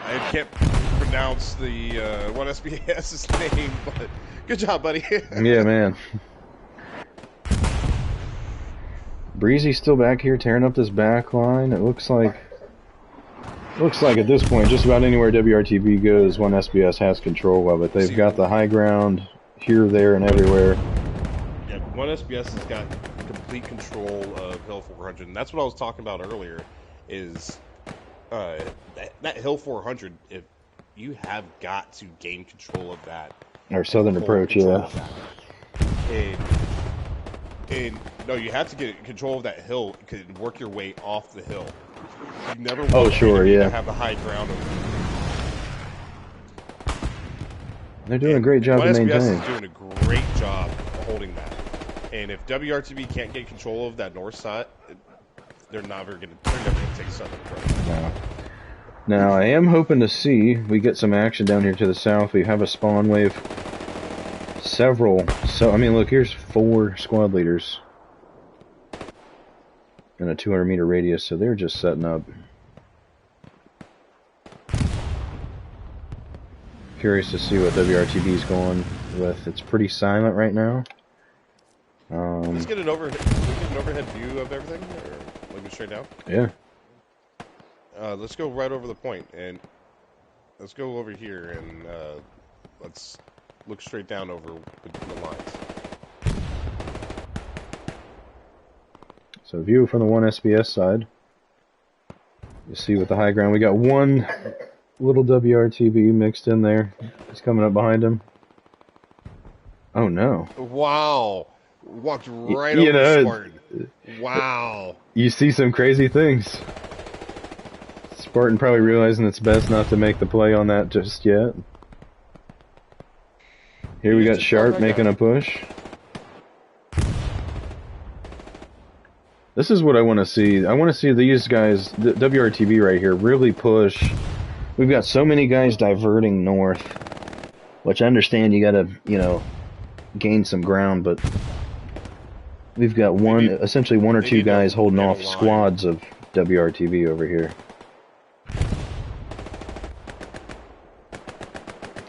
I can't pronounce the 1SBS's name, but good job, buddy. Yeah, man. Breezy's still back here tearing up this back line. It looks like at this point, just about anywhere WRTB goes, 1SBS has control of it. They've got the high ground here, there, and everywhere. Yeah, 1SBS has got complete control of Hill400, and that's what I was talking about earlier, is that Hill400, if you have got to gain control of that. Our Southern Approach, yeah. And No, you have to get control of that hill. You can work your way off the hill. You never Oh, want sure, enemy yeah. to have the high ground over you. They're doing a great job to maintain. SBS is doing a great job of holding that. And if WRTB can't get control of that north side, they're never going to take southern approach. No. Now, I am hoping to see we get some action down here to the south. We have a spawn wave. Several. So, I mean, look, here's 4 squad leaders in a 200-meter radius, so they're just setting up. Curious to see what WRTB is going with. It's pretty silent right now. Let's get an overhead view of everything, or looking straight down. Yeah. Let's go right over the point, and let's go over here, and let's look straight down over the lines. So view from the 1 SBS side. You see with the high ground, we got one little WRTB mixed in there. He's coming up behind him. Oh no. Wow. Walked right over the Spartan. Wow. You see some crazy things. Spartan probably realizing it's best not to make the play on that just yet. Here we got Sharp making a push. This is what I want to see. I want to see these guys, the WRTB right here, really push. We've got so many guys diverting north, which I understand you got to, you know, gain some ground, but we've got essentially one or two guys holding off squads of WRTB over here.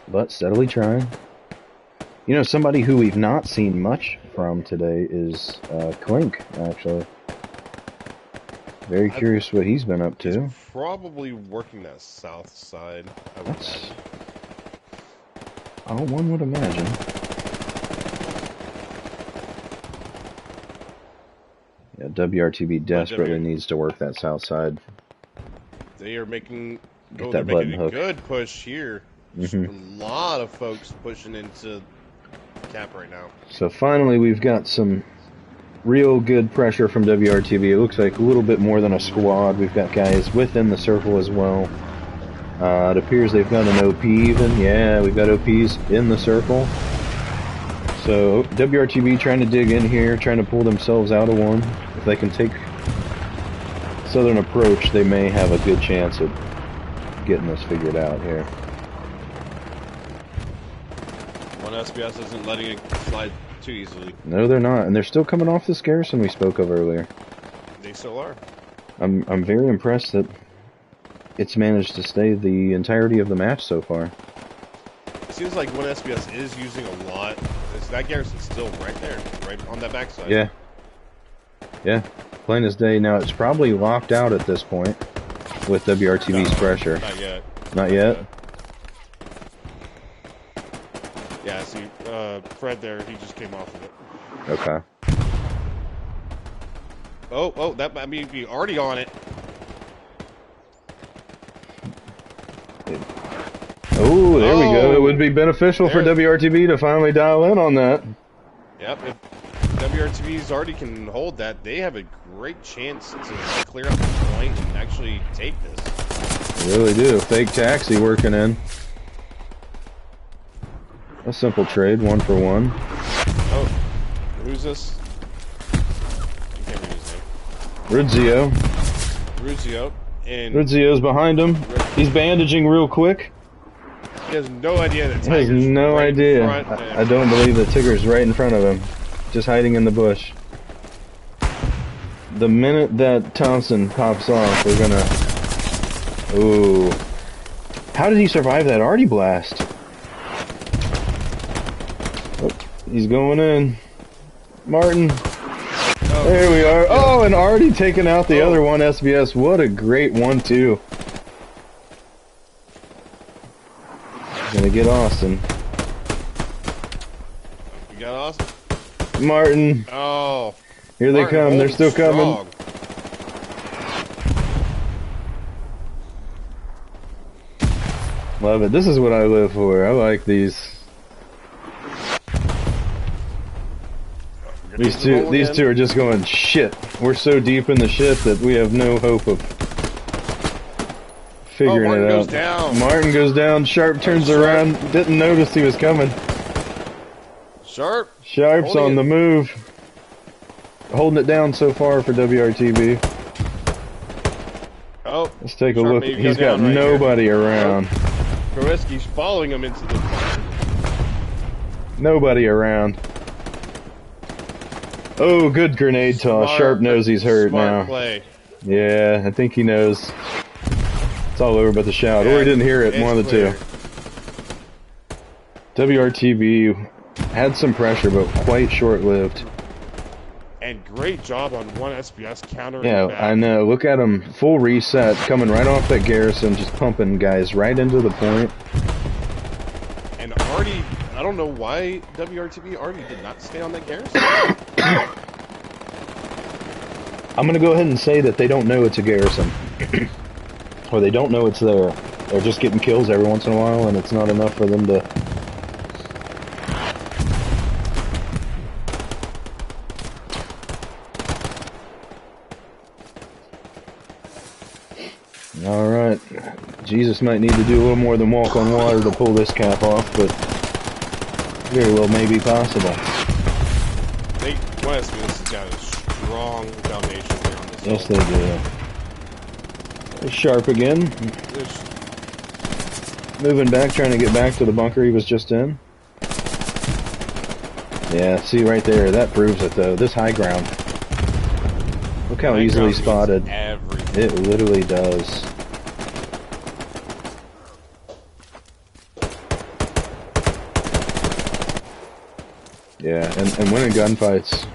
But steadily trying. You know, somebody who we've not seen much from today is Clink, actually. Very curious what he's been up to. He's probably working that south side. Oh, one would imagine. Yeah, WRTB desperately needs to work that south side. They are making, they're making a good push here. A lot of folks pushing into cap right now. So finally we've got some real good pressure from WRTB. It looks like a little bit more than a squad. We've got guys within the circle as well. It appears they've got an OP even. Yeah, we've got OPs in the circle. So WRTB trying to dig in here, trying to pull themselves out of one. If they can take southern approach, they may have a good chance of getting this figured out here. One SBS isn't letting it slide too easily. No, they're not, and they're still coming off this garrison we spoke of earlier. They still are. I'm very impressed that it's managed to stay the entirety of the match so far. It seems like one SBS is using a lot. That garrison's still right there, right on that backside. Yeah. Yeah, plain as day. Now it's probably locked out at this point with WRTB's pressure. Not yet. Not yet? Yeah, see, Fred there, he just came off of it. Okay. Oh, that might be already on it. Oh, there we go. It would be beneficial for WRTB to finally dial in on that. Yep, if WRTB's already can hold that, they have a great chance to clear out the point and actually take this. They really do. Fake taxi working in. A simple trade, 1 for 1. Oh, who's this? I can't read his name. Ruzio. And Ruzio's behind him. He's bandaging real quick. He has no idea that Tiger's has no right idea. In front. I don't believe that Tigger's right in front of him. Just hiding in the bush. The minute that Thompson pops off, we're gonna... Ooh. How did he survive that arty blast? Oh, he's going in. Martin. Oh, there we are. Oh, and already taking out the other one SBS. What a great 1-2. Gonna get Austin. You got Austin? Martin. Oh. Here they Martin, come. They're still coming. Strong. Love it. This is what I live for. I like these. We're These two are just going, shit. We're so deep in the shit that we have no hope of figuring it out. Goes down. Martin goes down. Sharp turns around. Didn't notice he was coming. Sharp's on the move. Holding it down so far for WRTB. Oh, let's take a look. He's got nobody around. Goreski's following him into the fire. Nobody around. Oh, good grenade toss. Sharp knows he's hurt now. Play. Yeah, I think he knows. It's all over but the shout. Or he didn't hear it, one of the two. WRTB had some pressure, but quite short-lived. And great job on one SBS counter. Yeah, I know. Look at him. Full reset, coming right off that garrison, just pumping guys right into the point. And Artie, I don't know why WRTB Artie did not stay on that garrison. I'm going to go ahead and say that they don't know it's a garrison. Or they don't know it's there. They're just getting kills every once in a while, and it's not enough for them to... Alright, Jesus might need to do a little more than walk on water to pull this cap off, but very well may be possible. West has got a strong foundation there on this. Yes, they do. They're sharp again. Moving back, trying to get back to the bunker he was just in. Yeah, see right there, that proves it though. This high ground. Look how easily spotted. It literally does. Yeah, and winning gunfights,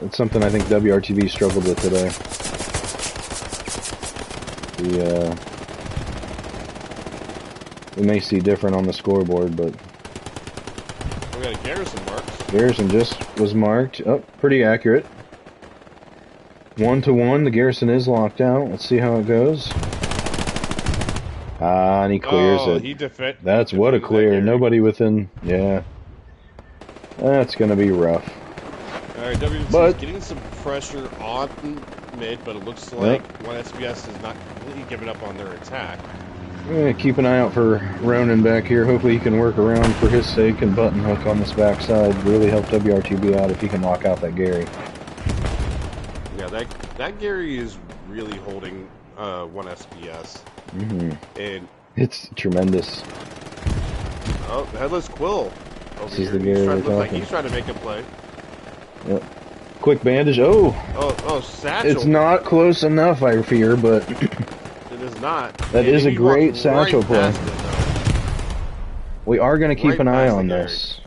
it's something I think WRTB struggled with today. We may see different on the scoreboard, but... We got a garrison marked. Garrison just was marked. Oh, pretty accurate. 1-to-1, the garrison is locked out. Let's see how it goes. Ah, and he clears it. That's what a clear. Nobody within... Yeah. That's going to be rough. Alright, WRTB is getting some pressure on mid, but it looks like one SBS is not completely giving up on their attack. Keep an eye out for Ronan back here. Hopefully he can work around for his sake and button hook on this backside. Really help WRTB out if he can lock out that Gary. Yeah, that Gary is really holding one SBS. And it's tremendous. Oh, Headless Quill. This is the Gary he's trying to make a play. Yep. Quick bandage. Oh, Satchel. It's not close enough, I fear, but... It is not. That is a great satchel play. We are going to keep an eye on this.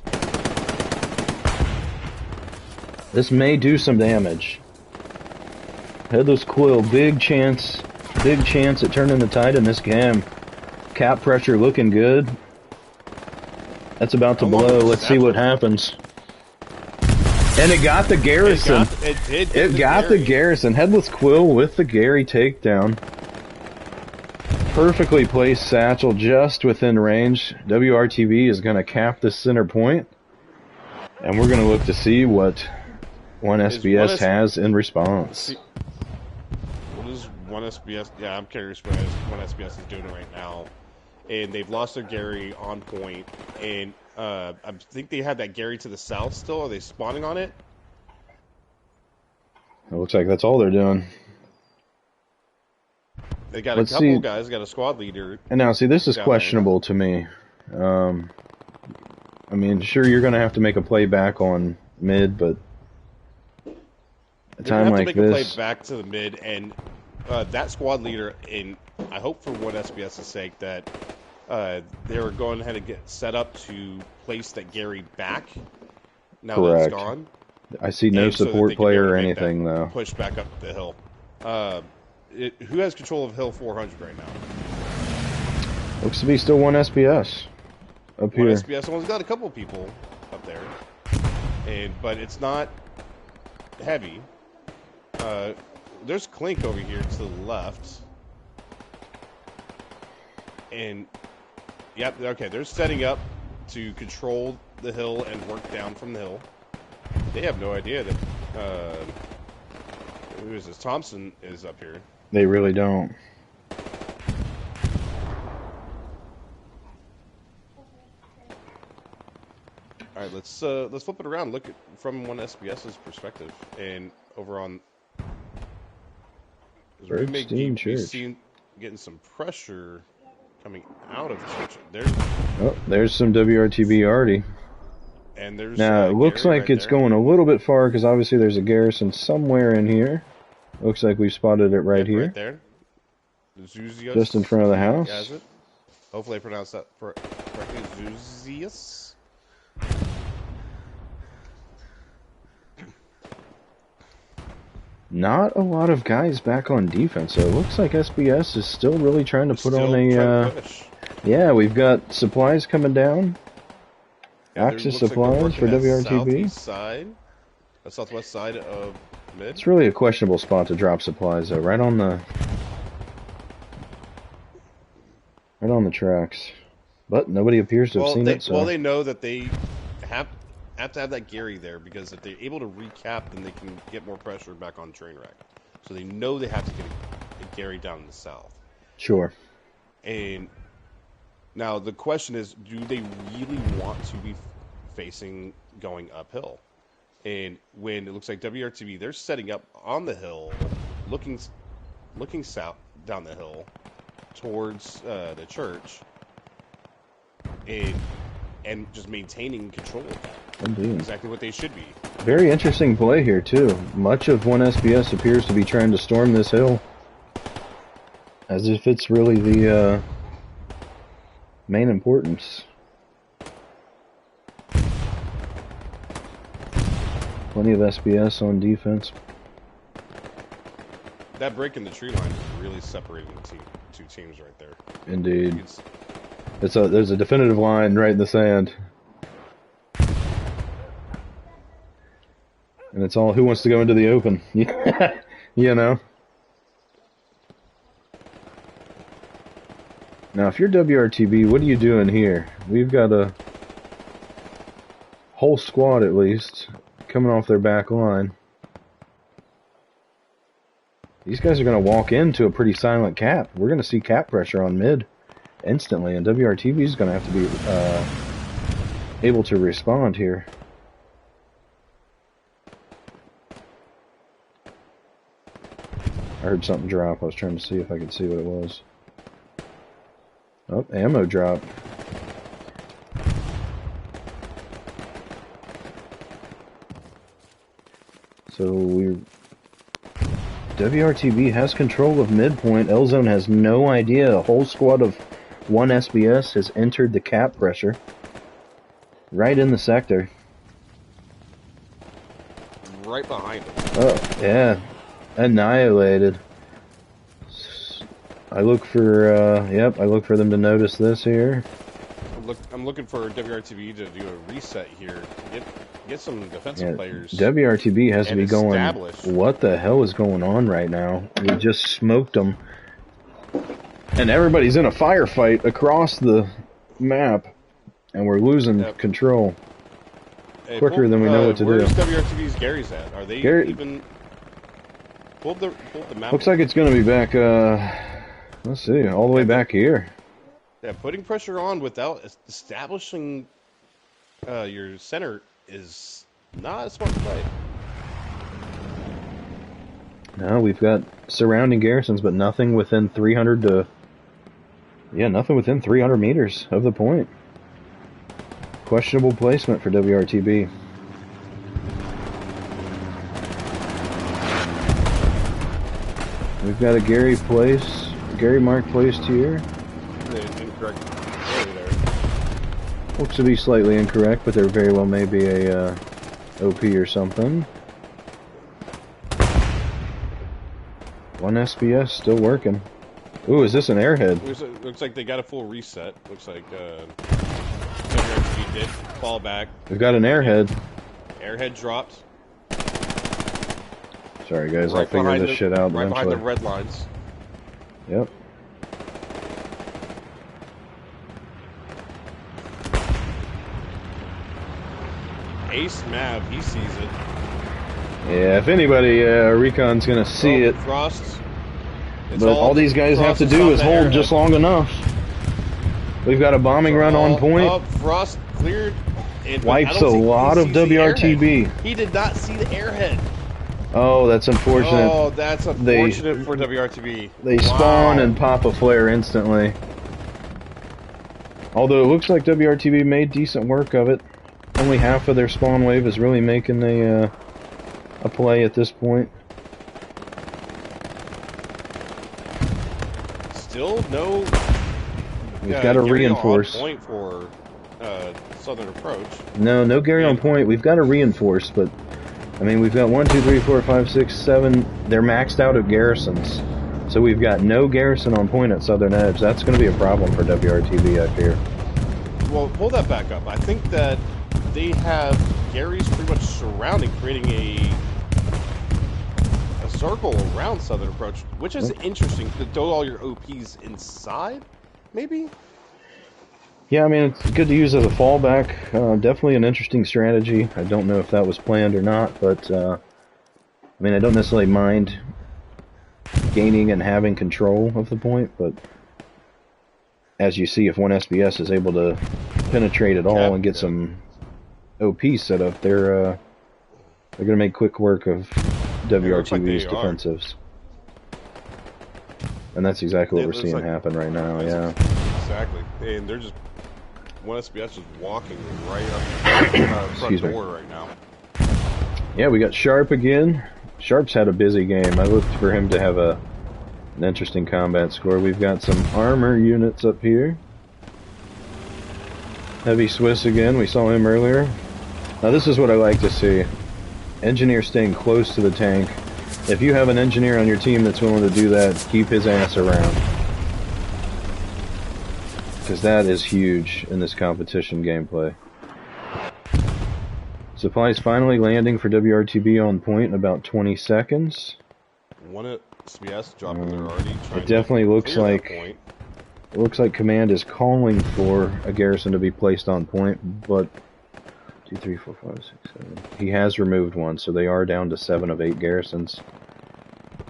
This may do some damage. Headless Quill, big chance at turning the tide in this game. Cap pressure looking good. That's about to blow. Let's see what happens. And it got the garrison. It got the garrison. Headless Quill with the Gary takedown. Perfectly placed satchel just within range. WRTB is going to cap the center point. And we're going to look to see what one SBS has in response. What is one SBS? Yeah, I'm curious what one SBS is doing right now. And they've lost their Gary on point. And I think they have that Gary to the south still. Are they spawning on it? It looks like that's all they're doing. They got a couple guys, got a squad leader. And now, see, this is questionable to me. I mean, sure, you're going to have to make a play back on mid, but a time like this... They're going to have to make a play back to the mid, and that squad leader, and I hope for one SBS's sake that they were going ahead and get set up to place that Gary back. Now that it's gone. I see no support player or anything, though. Push back up the hill. Who has control of Hill400 right now? Looks to be still one SBS up here. One SBS only's got a couple people up there, but it's not heavy. There's Clink over here to the left, and yep, okay, they're setting up to control the hill and work down from the hill. They have no idea that who is this? Thompson is up here. They really don't. All right, let's flip it around. Look at from one SBS's perspective, and over on. We may be seen getting some pressure coming out of the church. There's some WRTB already. And there's now it looks Gary like right it's there. going a little bit far because obviously there's a garrison somewhere in here. Looks like we've spotted it right here. Right there. Zuzius, just in front of the house. Has it. Hopefully I pronounced that correctly. Zuzius. Not a lot of guys back on defense, so it looks like SBS is still really trying to put on a... yeah, we've got supplies coming down. Axis supplies for WRTB. Southwest side of mid. It's really a questionable spot to drop supplies, though. Right on the tracks. But nobody appears to have seen it. So. Well, they know that they have to have that Gary there, because if they're able to recap, then they can get more pressure back on train wreck. So they know they have to get a Gary down in the south. Sure. And now the question is, do they really want to be facing going uphill? And when it looks like WRTB, they're setting up on the hill, looking south down the hill towards the church, and just maintaining control of that. Indeed. Exactly what they should be. Very interesting play here, too. Much of one SBS appears to be trying to storm this hill, as if it's really the main importance. Plenty of SBS on defense. That break in the tree line is really separating the two teams right there. Indeed. There's a definitive line right in the sand. And it's all who wants to go into the open. You know. Now, if you're WRTB, what are you doing here? We've got a whole squad, at least, coming off their back line. These guys are going to walk into a pretty silent cap. We're going to see cap pressure on mid instantly, and WRTB is going to have to be able to respond here. I heard something drop. I was trying to see if I could see what it was. Oh, ammo drop. So WRTB has control of midpoint. L-Zone has no idea. A whole squad of one SBS has entered the cap pressure. Right in the sector. Right behind them. Oh, yeah. Annihilated. I look for, I look for them to notice this here. I'm looking for WRTB to do a reset here. Get some defensive players. WRTB has to be going, what the hell is going on right now? We just smoked them. And everybody's in a firefight across the map. And we're losing control. Hey, quicker than we know what to do. Where's WRTB's Gary's at? Are they even... Pulled the map. Looks like it's going to be back, let's see, all the way back here. Yeah, putting pressure on without establishing your center is not a smart play. No, we've got surrounding garrisons, but nothing within 300 to... Yeah, nothing within 300 meters of the point. Questionable placement for WRTB. We've got a Gary Mark placed here. Incorrect there. Looks to be slightly incorrect, but there very well may be a OP or something. One SBS still working. Ooh, is this an airhead? Looks like they got a full reset. Looks like WRTB did fall back. We've got an airhead. Airhead dropped. Sorry guys, I'll figure this shit out right eventually. Behind the red lines. Yep. Ace Mav, he sees it. Yeah, if anybody, Recon's gonna see it. Frost. It's But all these guys have to do is hold just long enough. We've got a bombing run on point. Oh, Frost cleared. Wipes a lot of WRTB. He did not see the airhead. Oh, that's unfortunate. Oh, that's unfortunate for WRTB. They spawn and pop a flare instantly. Although it looks like WRTB made decent work of it. Only half of their spawn wave is really making a play at this point. Still no. We've got to reinforce. On point for Southern Approach. No Gary on point. We've got to reinforce, but I mean we've got 1, 2, 3, 4, 5, 6, 7. They're maxed out at garrisons, so we've got no garrison on point at Southern Edge. That's going to be a problem for WRTB, I fear. Well, pull that back up. I think that they have Gary's pretty much surrounding, creating a circle around Southern Approach, which is interesting to throw all your OPs inside, maybe? Yeah, I mean, it's good to use as a fallback. Definitely an interesting strategy. I don't know if that was planned or not, but I mean, I don't necessarily mind gaining and having control of the point, but as you see, if one SBS is able to penetrate it all and get some OP set up, they're going to make quick work of WRTB's defensives. And that's exactly what we're seeing happen right now, yeah. Exactly. And they're just... One SBS is walking right up front door right now. Yeah, we got Sharp again. Sharp's had a busy game. I looked for him to have an interesting combat score. We've got some armor units up here. Heavy Swiss again. We saw him earlier. Now this is what I like to see. Engineer staying close to the tank. If you have an engineer on your team that's willing to do that, keep his ass around. Because that is huge in this competition gameplay. Supplies finally landing for WRTB on point in about 20 seconds. One SBS dropping there already. It definitely looks like command is calling for a garrison to be placed on point, but 2, 3, 4, 5, 6, 7. He has removed one, so they are down to 7 of 8 garrisons.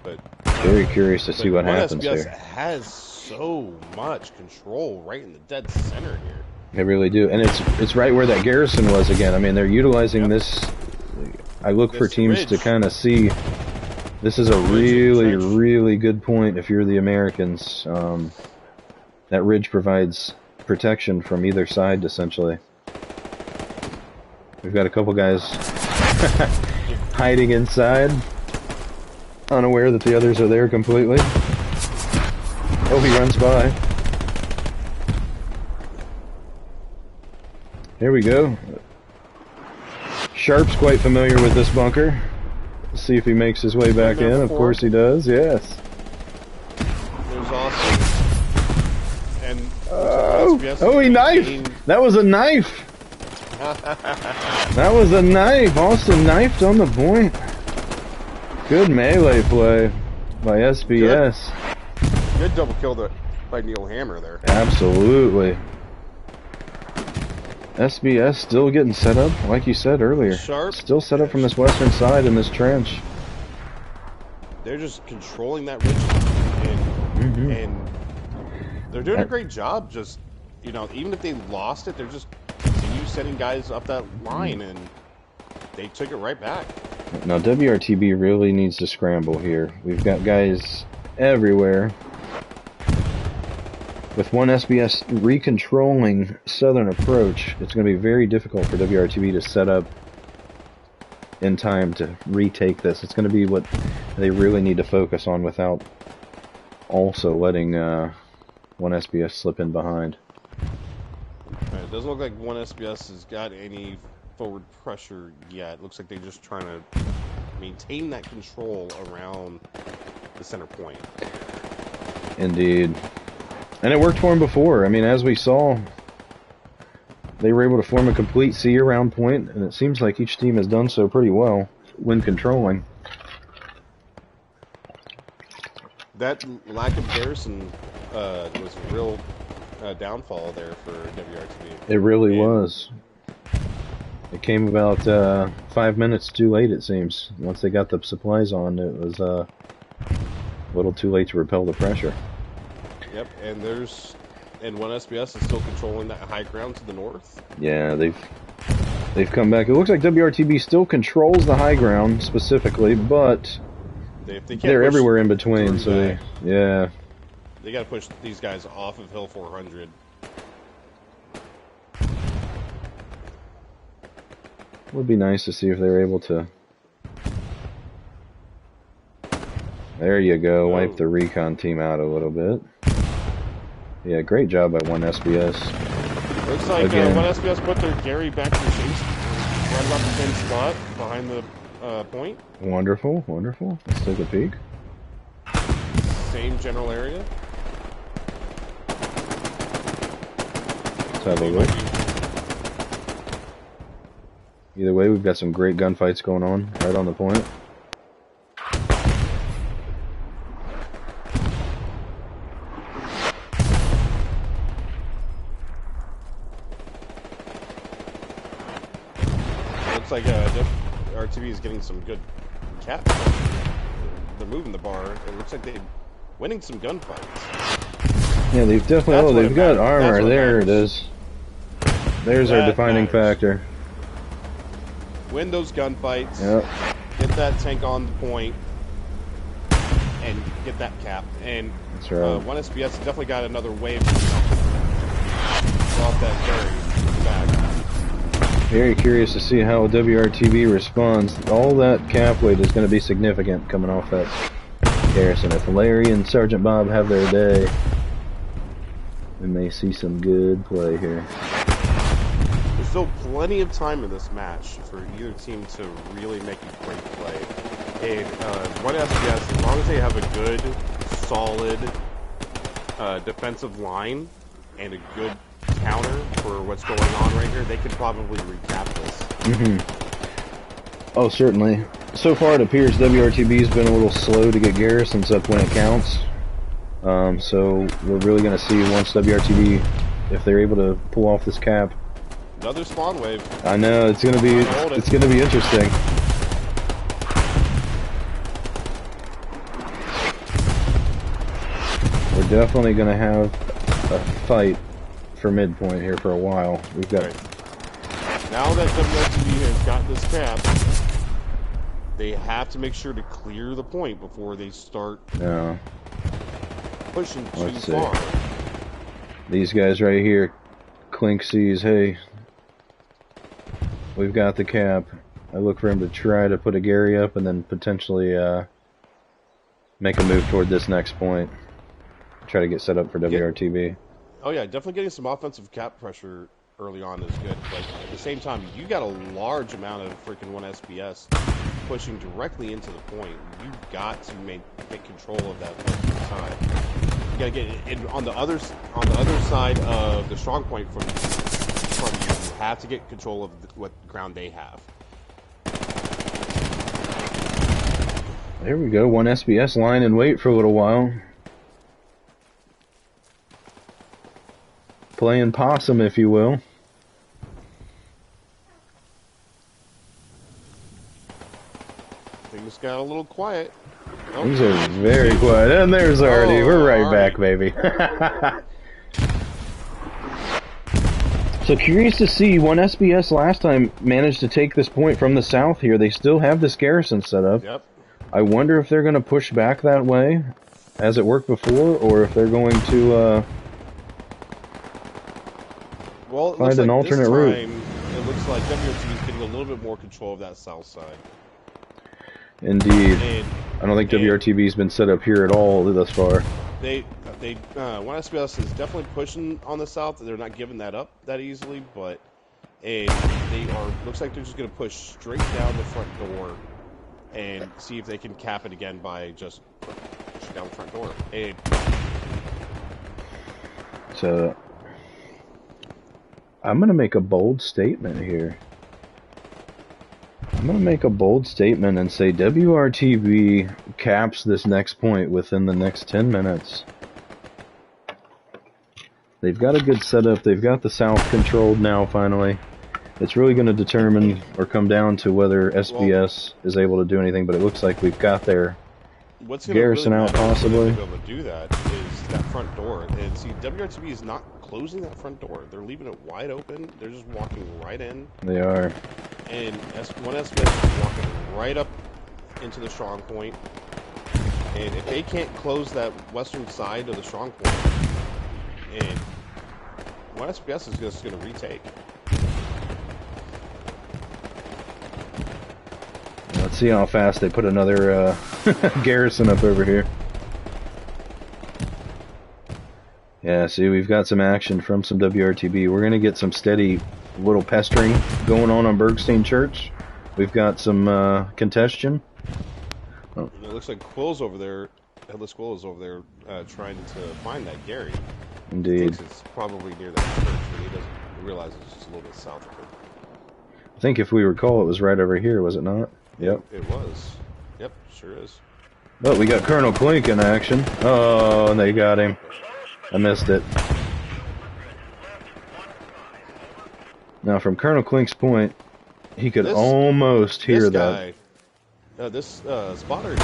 But very curious to see what happens SBS here. Has so much control right in the dead center here. They really do, and it's right where that garrison was again. I mean, they're utilizing this. I look for teams to kind of see. This is a really good point if you're the Americans. That ridge provides protection from either side, essentially. We've got a couple guys hiding inside, unaware that the others are there completely. Oh, he runs by. Here we go. Sharp's quite familiar with this bunker. Let's see if he makes his way back in. Of course he does, yes. There's also... And... oh, he knifed! That was a knife! That was a knife! Austin knifed on the point. Good melee play by SBS. Good double kill by Neil Hammer there. Absolutely. SBS still getting set up, like you said earlier. Sharp. Still set up from this western side in this trench. They're just controlling that ridge, and they're doing a great job. Just, you know, even if they lost it, they're just continue sending guys up that line, and they took it right back. Now WRTB really needs to scramble here. We've got guys everywhere. With one SBS recontrolling Southern Approach, it's going to be very difficult for WRTB to set up in time to retake this. It's going to be what they really need to focus on without also letting one SBS slip in behind. It doesn't look like one SBS has got any forward pressure yet. It looks like they're just trying to maintain that control around the center point. Indeed. And it worked for him before. I mean, as we saw, they were able to form a complete C around point, and it seems like each team has done so pretty well when controlling. That lack of garrison was a real downfall there for WRTB. It really was. It came about 5 minutes too late, it seems. Once they got the supplies on, it was a little too late to repel the pressure. Yep, and one SBS is still controlling that high ground to the north. Yeah, they've come back. It looks like WRTB still controls the high ground specifically, but they're everywhere in between. So yeah, they got to push these guys off of Hill400. Would be nice to see if they're able to. There you go. Wipe the recon team out a little bit. Yeah, great job by one SBS. Looks like one SBS put their Gary back to the same, right about the same spot behind the point. Wonderful, wonderful. Let's take a peek. Same general area. Let's have a look. Either way, we've got some great gunfights going on right on the point. Looks like WRTB is getting some good cap. They're moving the bar. It looks like they're winning some gunfights. Yeah, they've definitely. Oh, they've got armor. There it is. There's our defining factor. Win those gunfights. Yep. Get that tank on the point, and get that cap. And that's right. One SBS definitely got another wave off that Gary back. Very curious to see how WRTB responds. All that cap weight is going to be significant coming off that garrison. If Larry and Sergeant Bob have their day, we may see some good play here. There's still plenty of time in this match for either team to really make a great play. And one SBS, as long as they have a good, solid defensive line and a good counter for what's going on right here, they could probably recap this. Oh, certainly. So far, it appears WRTB's been a little slow to get garrisons up when it counts. So we're really going to see once WRTB, if they're able to pull off this cap. Another spawn wave. I know it's going to be interesting. We're definitely going to have a fight for midpoint here for a while. We've got. Now that WRTB has got this cap, they have to make sure to clear the point before they start pushing too far. These guys right here, Clink sees, hey, we've got the cap. I look for him to try to put a Gary up and then potentially make a move toward this next point. Try to get set up for WRTB. Oh yeah, definitely getting some offensive cap pressure early on is good. But at the same time, you got a large amount of freaking one SBS pushing directly into the point. You've got to get control of that time. You gotta get it on the other side of the strong point from you. You have to get control of what ground they have. There we go. One SBS line and wait for a little while. Playing possum, if you will. Things got a little quiet. Oh. Things are very quiet. And there's Artie. We're right back, baby. So curious to see, one SBS last time managed to take this point from the south here. They still have this garrison set up. Yep. I wonder if they're going to push back that way, as it worked before, or if they're going to find an alternate route. It looks like WRTB is getting a little bit more control of that south side. Indeed. I don't think WRTB's been set up here at all thus far. One SBS is definitely pushing on the south. They're not giving that up that easily, but looks like they're just going to push straight down the front door and see if they can cap it again by just pushing down the front door. So I'm going to make a bold statement here. I'm going to make a bold statement and say WRTB caps this next point within the next 10 minutes. They've got a good setup. They've got the south controlled now, finally. It's really going to determine or come down to whether Well, SBS is able to do anything, but it looks like we've got their what's going to really garrison out matter for them to possibly. be able to do that is that front door. And see, WRTB is not closing that front door. They're leaving it wide open. They're just walking right in. They are. And one SBS is walking right up into the strong point. And if they can't close that western side of the strong point, and one SBS is just going to retake. Let's see how fast they put another garrison up over here. Yeah, see, we've got some action from some WRTB. We're going to get some steady little pestering going on Bergstein Church. We've got some congestion. Oh. It looks like Quill's over there. Headless Quill is over there trying to find that Gary. Indeed. He thinks it's probably near that church, but he doesn't realize it's just a little bit south of it. I think if we recall, it was right over here, was it not? Yep. It was. Yep, sure is. But we got Colonel Clink in action. Oh, and they got him. I missed it. Now, from Colonel Clink's point, he could almost hear that. This spotter,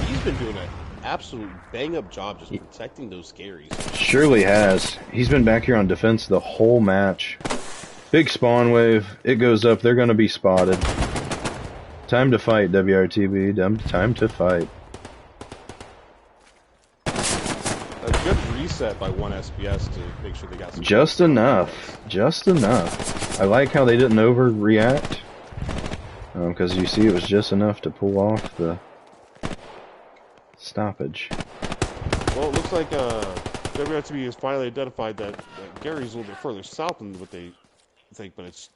he's been doing an absolute bang-up job just protecting those Garys. Surely has. He's been back here on defense the whole match. Big spawn wave. It goes up. They're going to be spotted. Time to fight, WRTB. Time to fight. A good reset by one SBS to make sure they got some... Just enough. Just enough. I like how they didn't overreact. Because you see it was just enough to pull off the stoppage. Well, it looks like WRTB has finally identified that Gary's a little bit further south than what they think, but it's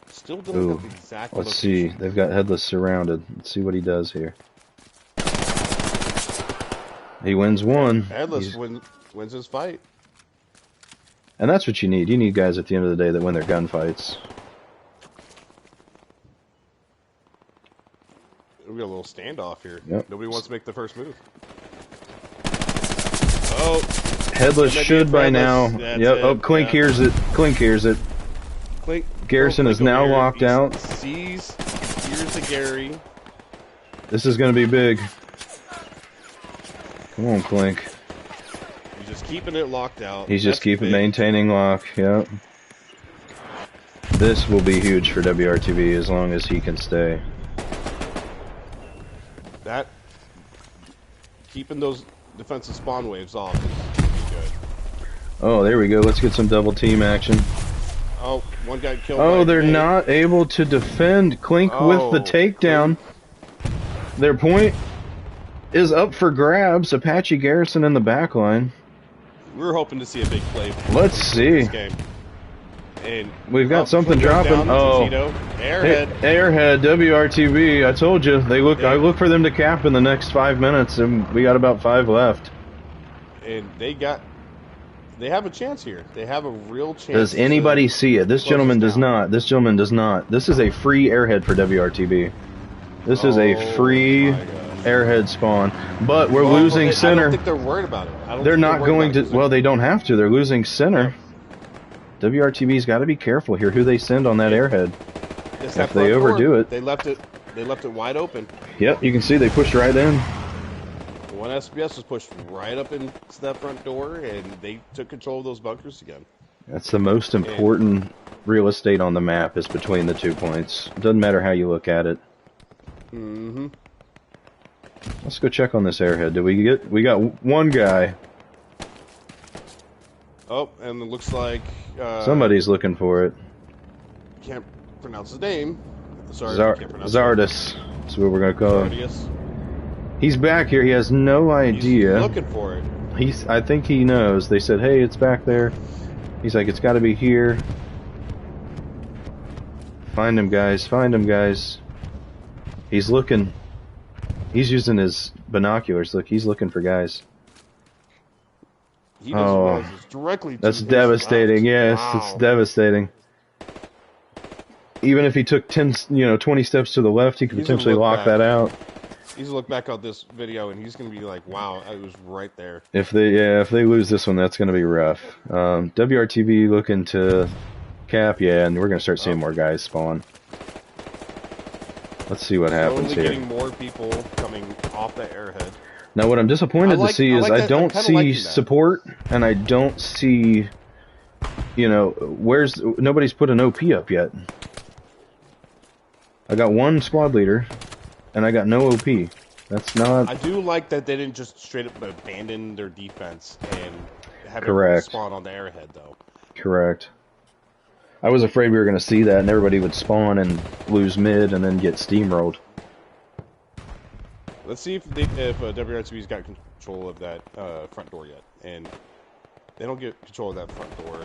still doesn't have the exact Let's location. see. They've got Headless surrounded. Let's see what he does here. He wins one. Headless wins his fight. And that's what you need. You need guys at the end of the day that win their gunfights. We got a little standoff here. Yep. Nobody wants to make the first move. Oh. Headless should by now. Yep. Oh, Clink hears it. Clink hears it. Clink. Garrison is now locked out. Hears the Gary. This is going to be big. Come on, Clink. He's just keeping it locked out. He's just keeping maintaining lock. Yep. This will be huge for WRTB as long as he can stay. That keeping those defensive spawn waves off is good. Oh, there we go. Let's get some double team action. Oh, one guy killed. Oh, they're not able to defend Clink with the takedown. Clink. Their point is up for grabs. Apache Garrison in the back line. We were hoping to see a big play. Let's see. And we've got something dropping. Oh, airhead. Airhead, WRTB. I told you they look. I look for them to cap in the next 5 minutes, and we got about 5 left. And they have a chance here. They have a real chance. Does anybody see it? This gentleman does not. This gentleman does not. This is a free airhead for WRTB. This is a free airhead spawn. But we're losing center. I don't think they're worried about it. They're not going to. Well, they don't have to. They're losing center. WRTB's got to be careful here who they send on that airhead. If they overdo it. They left it wide open. Yep, you can see they pushed right in. One SBS was pushed right up into that front door, and they took control of those bunkers again. That's the most important real estate on the map is between the 2 points. Doesn't matter how you look at it. Mm-hmm. Let's go check on this airhead. We got one guy. Oh, and it looks like somebody's looking for it. Can't pronounce his name. Sorry, Zardis. That's what we're gonna call him. He's back here. He has no idea. He's looking for it. I think he knows. They said, "Hey, it's back there." He's like, "It's got to be here." Find him, guys. Find him, guys. He's looking. He's using his binoculars. Look, he's looking for guys. He doesn't realize it's directly. That's devastating. Yes, it's devastating. Even if he took 20 steps to the left, he could potentially lock that out. He's gonna look back at this video and he's gonna be like, "Wow, I was right there." If they lose this one, that's gonna be rough. WRTB looking to cap, yeah, and we're gonna start seeing more guys spawn. Let's see what happens Slowly here. getting more people coming off the airhead. Now, what I'm disappointed to see is I don't see support, and I don't see, you know, nobody's put an OP up yet. I got one squad leader, and I got no OP. That's not... I do like that they didn't just straight up abandon their defense and have Correct. it spawn on the airhead, though. Correct. I was afraid we were going to see that, and everybody would spawn and lose mid, and then get steamrolled. Let's see if WRTB's got control of that front door yet. And they don't get control of that front door.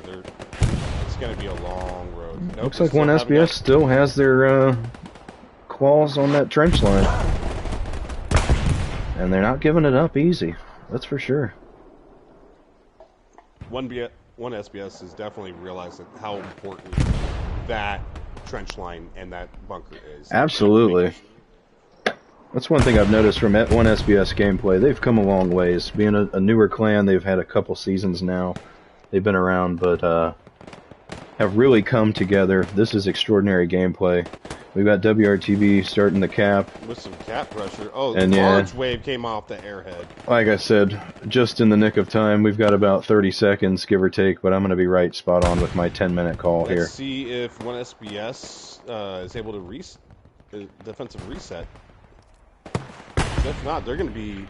It's going to be a long road. Nope, looks like one SBS still has their claws on that trench line. And they're not giving it up easy. That's for sure. One SBS has definitely realized how important that trench line and that bunker is. Absolutely. That's one thing I've noticed from one SBS gameplay. They've come a long ways. Being a newer clan, they've had a couple seasons now. They've been around, but have really come together. This is extraordinary gameplay. We've got WRTB starting the cap. With some cap pressure. Oh, the large wave came off the airhead. Like I said, just in the nick of time. We've got about 30 seconds, give or take, but I'm going to be right spot on with my 10-minute call here. Let's see if one SBS is able to defensive reset. If not, they're going to be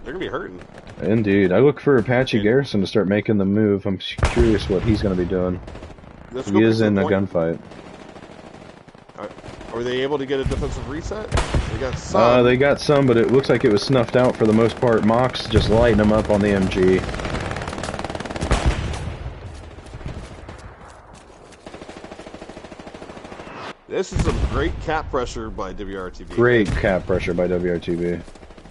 hurting. Indeed. I look for Apache Garrison to start making the move. I'm curious what he's going to be doing. He is in a gunfight. Are they able to get a defensive reset? They got some. They got some, but it looks like it was snuffed out for the most part. Mox just lighting them up on the MG. This is some great cap pressure by WRTB. Great cap pressure by WRTB.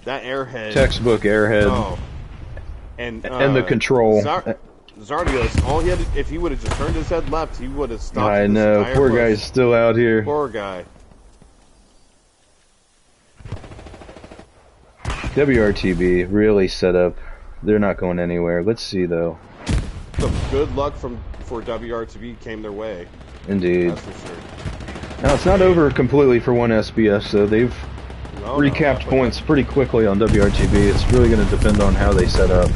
That airhead. Textbook airhead. Oh. And the control. Zardios, all he had to, if he would have just turned his head left, he would have stopped. I know, poor guy's still out here. Poor guy. WRTB really set up. They're not going anywhere. Let's see though. Some good luck for WRTB came their way. Indeed. That's for sure. Now it's not over completely for one SBS, so they've recapped points pretty quickly on WRTB. It's really going to depend on how they set up.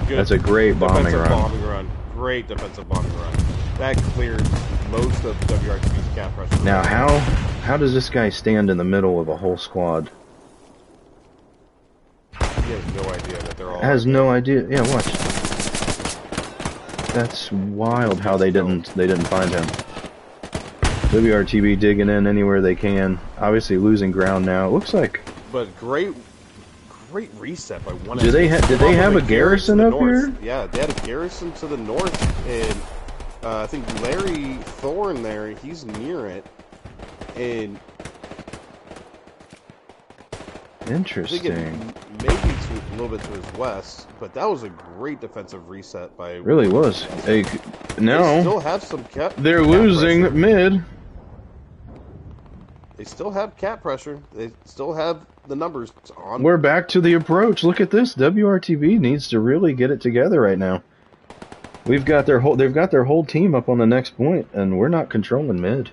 That's a great bombing run. Great defensive bombing run. That cleared most of WRTB's cap pressure. Now, how does this guy stand in the middle of a whole squad? He has no idea that they're all... Has no idea. Yeah, watch. That's wild how they didn't find him. WRTB digging in anywhere they can. Obviously losing ground now. It looks like... But great reset by one. Did they have a garrison up here? Yeah, they had a garrison to the north, and I think Larry Thorne there, he's near it, and interesting. Maybe a little bit to his west, but that was a great defensive reset by. Really was. They still have some cap. They're losing pressure. Mid. They still have cap pressure. They still have the numbers on. We're back to the approach. Look at this. WRTB needs to really get it together right now. They've got their whole team up on the next point, and we're not controlling mid.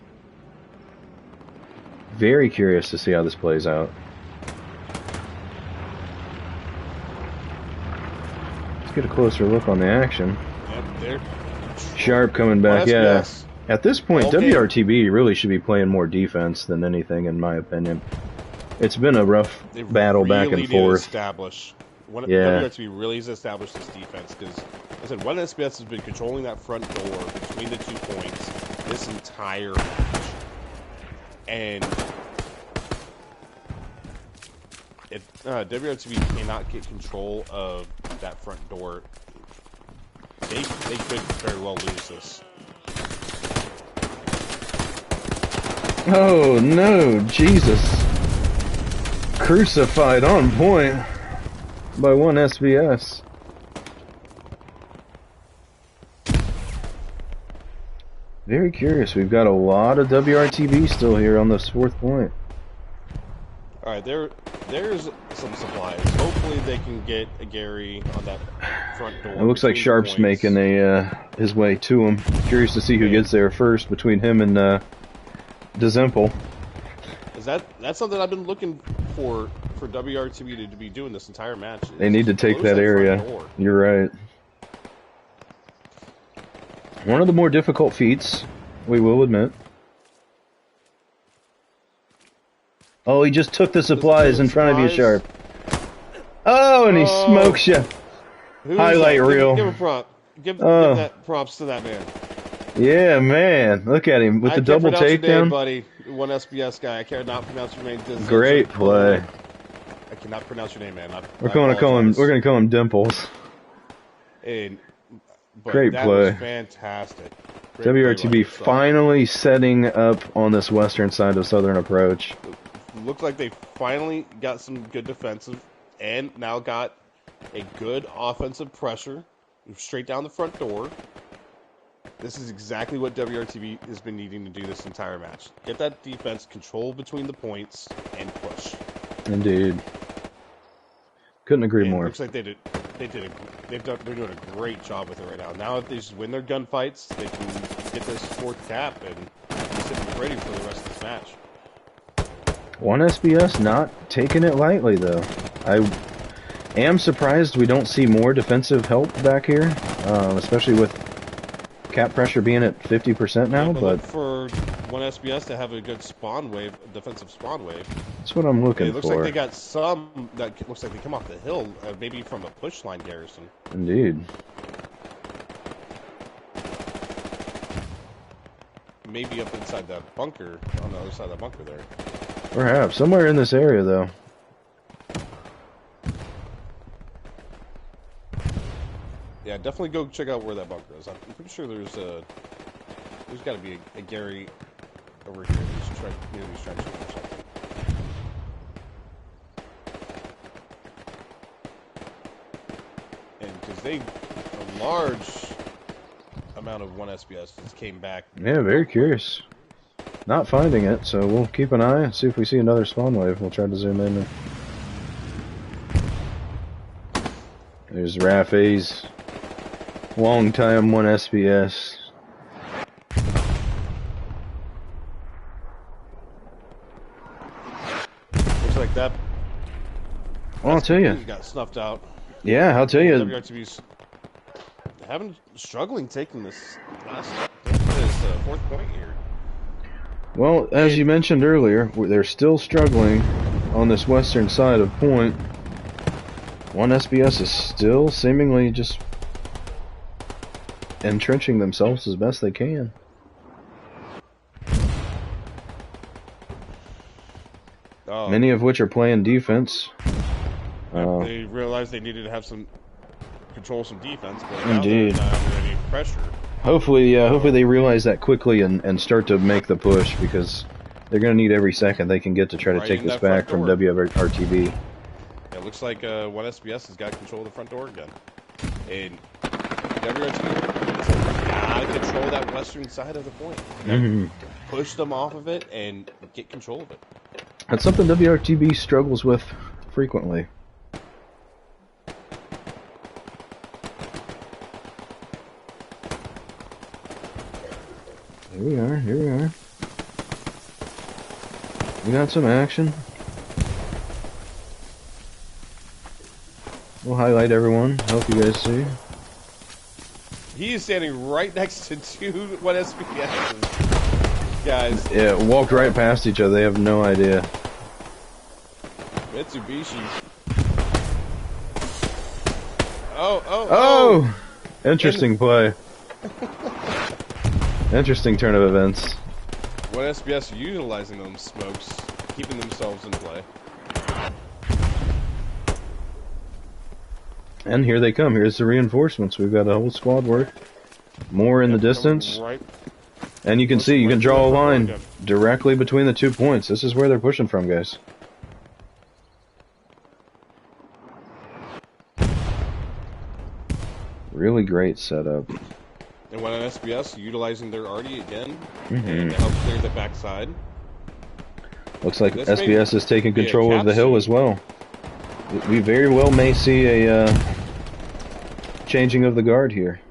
Very curious to see how this plays out. Let's get a closer look on the action. Yep, there. Sharp coming back. Yeah. SBS. At this point, WRTB really should be playing more defense than anything, in my opinion. It's been a rough battle back and forth. WRTB really has established this defense because, like I said, one SBS has been controlling that front door between the 2 points this entire match. And if WRTB cannot get control of that front door, they could very well lose this. Oh no, Jesus. Crucified on point by one SBS. Very curious. We've got a lot of WRTB still here on this 4th point. Alright, there's some supplies. Hopefully they can get a Gary on that front door. It looks like between the Sharp's points. making his way to him. Curious to see who gets there first between him and DeZempel. Is that's something I've been looking for WRTB to be doing this entire match? They need to take that area. You're right. One of the more difficult feats, we will admit. Oh, he just took the supplies in front of you, Sharp. Oh, and he smokes you. Highlight reel. Give a prompt. Give that props to that man. Yeah, man. Look at him with the double takedown. Your name, buddy. One SBS guy. I cannot pronounce your name. Great play. I cannot pronounce your name, man. We're gonna call him Dimples. Great that play. Was fantastic. WRTB finally setting up on this western side of Southern Approach. Looks like they finally got some good defensive and now got a good offensive pressure straight down the front door. This is exactly what WRTB has been needing to do this entire match. Get that defense control between the points and push. Indeed. Couldn't agree more. Looks like they're doing a great job with it right now. Now if they just win their gunfights, they can get this fourth cap and sit ready for the rest of this match. One SBS not taking it lightly though. I am surprised we don't see more defensive help back here, especially with cap pressure being at 50% now. Yeah, but look for one SBS to have a good spawn wave, defensive spawn wave. That's what I'm looking for. It looks like they got some that looks like they come off the hill, maybe from a push line garrison. Indeed. Maybe up inside that bunker, on the other side of that bunker there. Perhaps. Somewhere in this area, though. Yeah, definitely go check out where that bunker is. I'm pretty sure there's got to be a Gary over here near these trenches or something. And because a large amount of 1SBS came back. Yeah, very curious. Not finding it, so we'll keep an eye and see if we see another spawn wave. We'll try to zoom in. There's Rafi's long time 1SBS. Looks like that. Well, I'll tell you. Got snuffed out. Yeah, I'll tell you. WRTB's struggling taking this fourth point here. Well, as you mentioned earlier, they're still struggling on this western side of point. One SBS is still seemingly just entrenching themselves as best they can. Oh. Many of which are playing defense. They realized they needed to have control some defense, but indeed. Now they're not under any pressure. Hopefully they realize that quickly and start to make the push, because they're going to need every second they can get to try to take this back from WRTB. It looks like one SBS has got control of the front door again. And WRTB got to control that western side of the point. Push them off of it and get control of it. That's something WRTB struggles with frequently. Here we are. We got some action. We'll highlight everyone. Hope you guys see. He is standing right next to two 1SPS guys. Yeah, walked right past each other. They have no idea. Mitsubishi. Oh! Interesting play. Interesting turn of events. One SBS utilizing them smokes, keeping themselves in play. And here they come. Here's the reinforcements. We've got a whole squad worth. More in the distance. Right. And you can see, you can draw a line directly between the 2 points. This is where they're pushing from, guys. Really great setup. And one SBS utilizing their arty again to help clear the backside. Looks like SBS is taking control of the hill as well. We very well may see a changing of the guard here.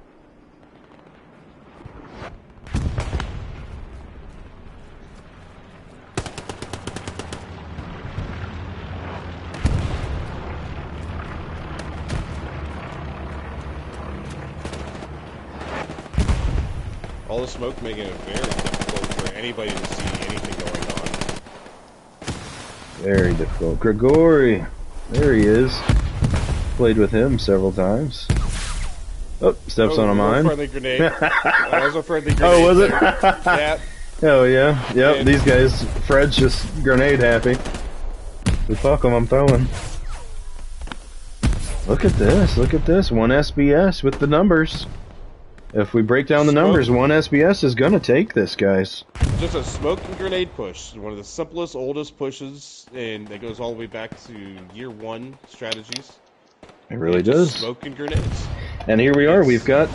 All the smoke making it very difficult for anybody to see anything going on. Very difficult. Grigori! There he is. Played with him several times. Oh, steps on a mine. Friendly grenade. That was a friendly grenade. Oh, was it? Yeah. Oh, yeah. Yep, And these guys, Fred's just grenade happy. So fuck them, I'm throwing. Look at this, look at this. 1 SBS with the numbers. If we break down the numbers, 1 SBS is gonna take this, guys. Just a smoke and grenade push. One of the simplest, oldest pushes, and it goes all the way back to year 1 strategies. It really Just does. smoke and grenades. And here we are, we've got...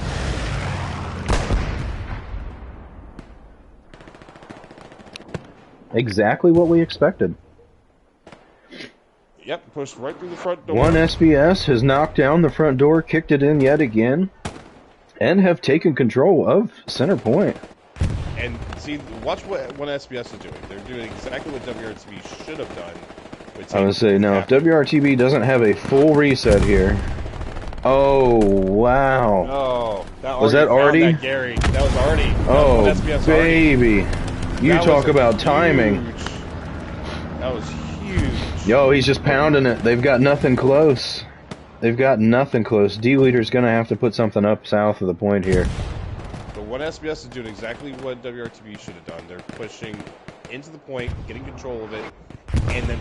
exactly what we expected. Yep, pushed right through the front door. 1 SBS has knocked down the front door, kicked it in yet again, and have taken control of center point. And see, watch what 1 SBS is doing. They're doing exactly what WRTB should have done. I would say, now, if WRTB doesn't have a full reset here... Oh, wow. Oh, that was that Artie? That Gary. That was Artie. Oh, that was SBS baby. You that talk about timing. That was huge. Yo, he's just pounding it. They've got nothing close. They've got nothing close. D-Leader's going to have to put something up south of the point here. But 1 SBS is doing exactly what WRTB should have done. They're pushing into the point, getting control of it, and then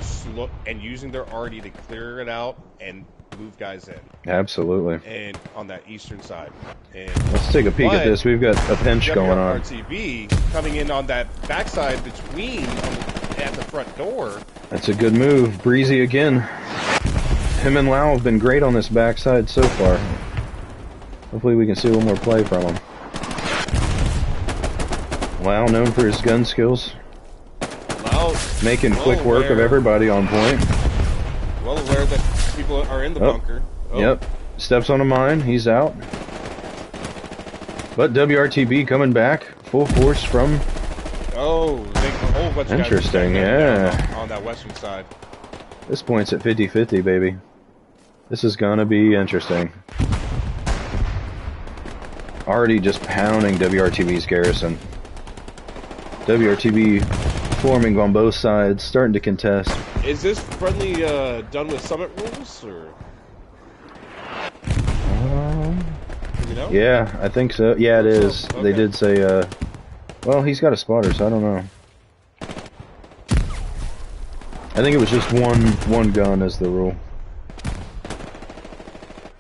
using their Artie to clear it out and move guys in. Absolutely. And on that eastern side. And let's take a peek at this. We've got a pinch going on. WRTB coming in on that backside between at the front door. That's a good move. Breezy again. Him and Lau have been great on this backside so far. Hopefully we can see a little more play from him. Lau, known for his gun skills. Lau, making quick work of everybody on point. Well aware that people are in the bunker. Oh. Yep. Steps on a mine. He's out. But WRTB coming back. Full force from... Oh, a whole bunch of interesting, guys on that western side. This point's at 50-50, baby. This is gonna be interesting. Already just pounding WRTB's garrison. WRTB forming on both sides, starting to contest. Is this friendly done with summit rules, or? Do we know? Yeah, I think so. Yeah, it is. Okay. They did say, well, he's got a spotter, so I don't know. I think it was just one gun as the rule.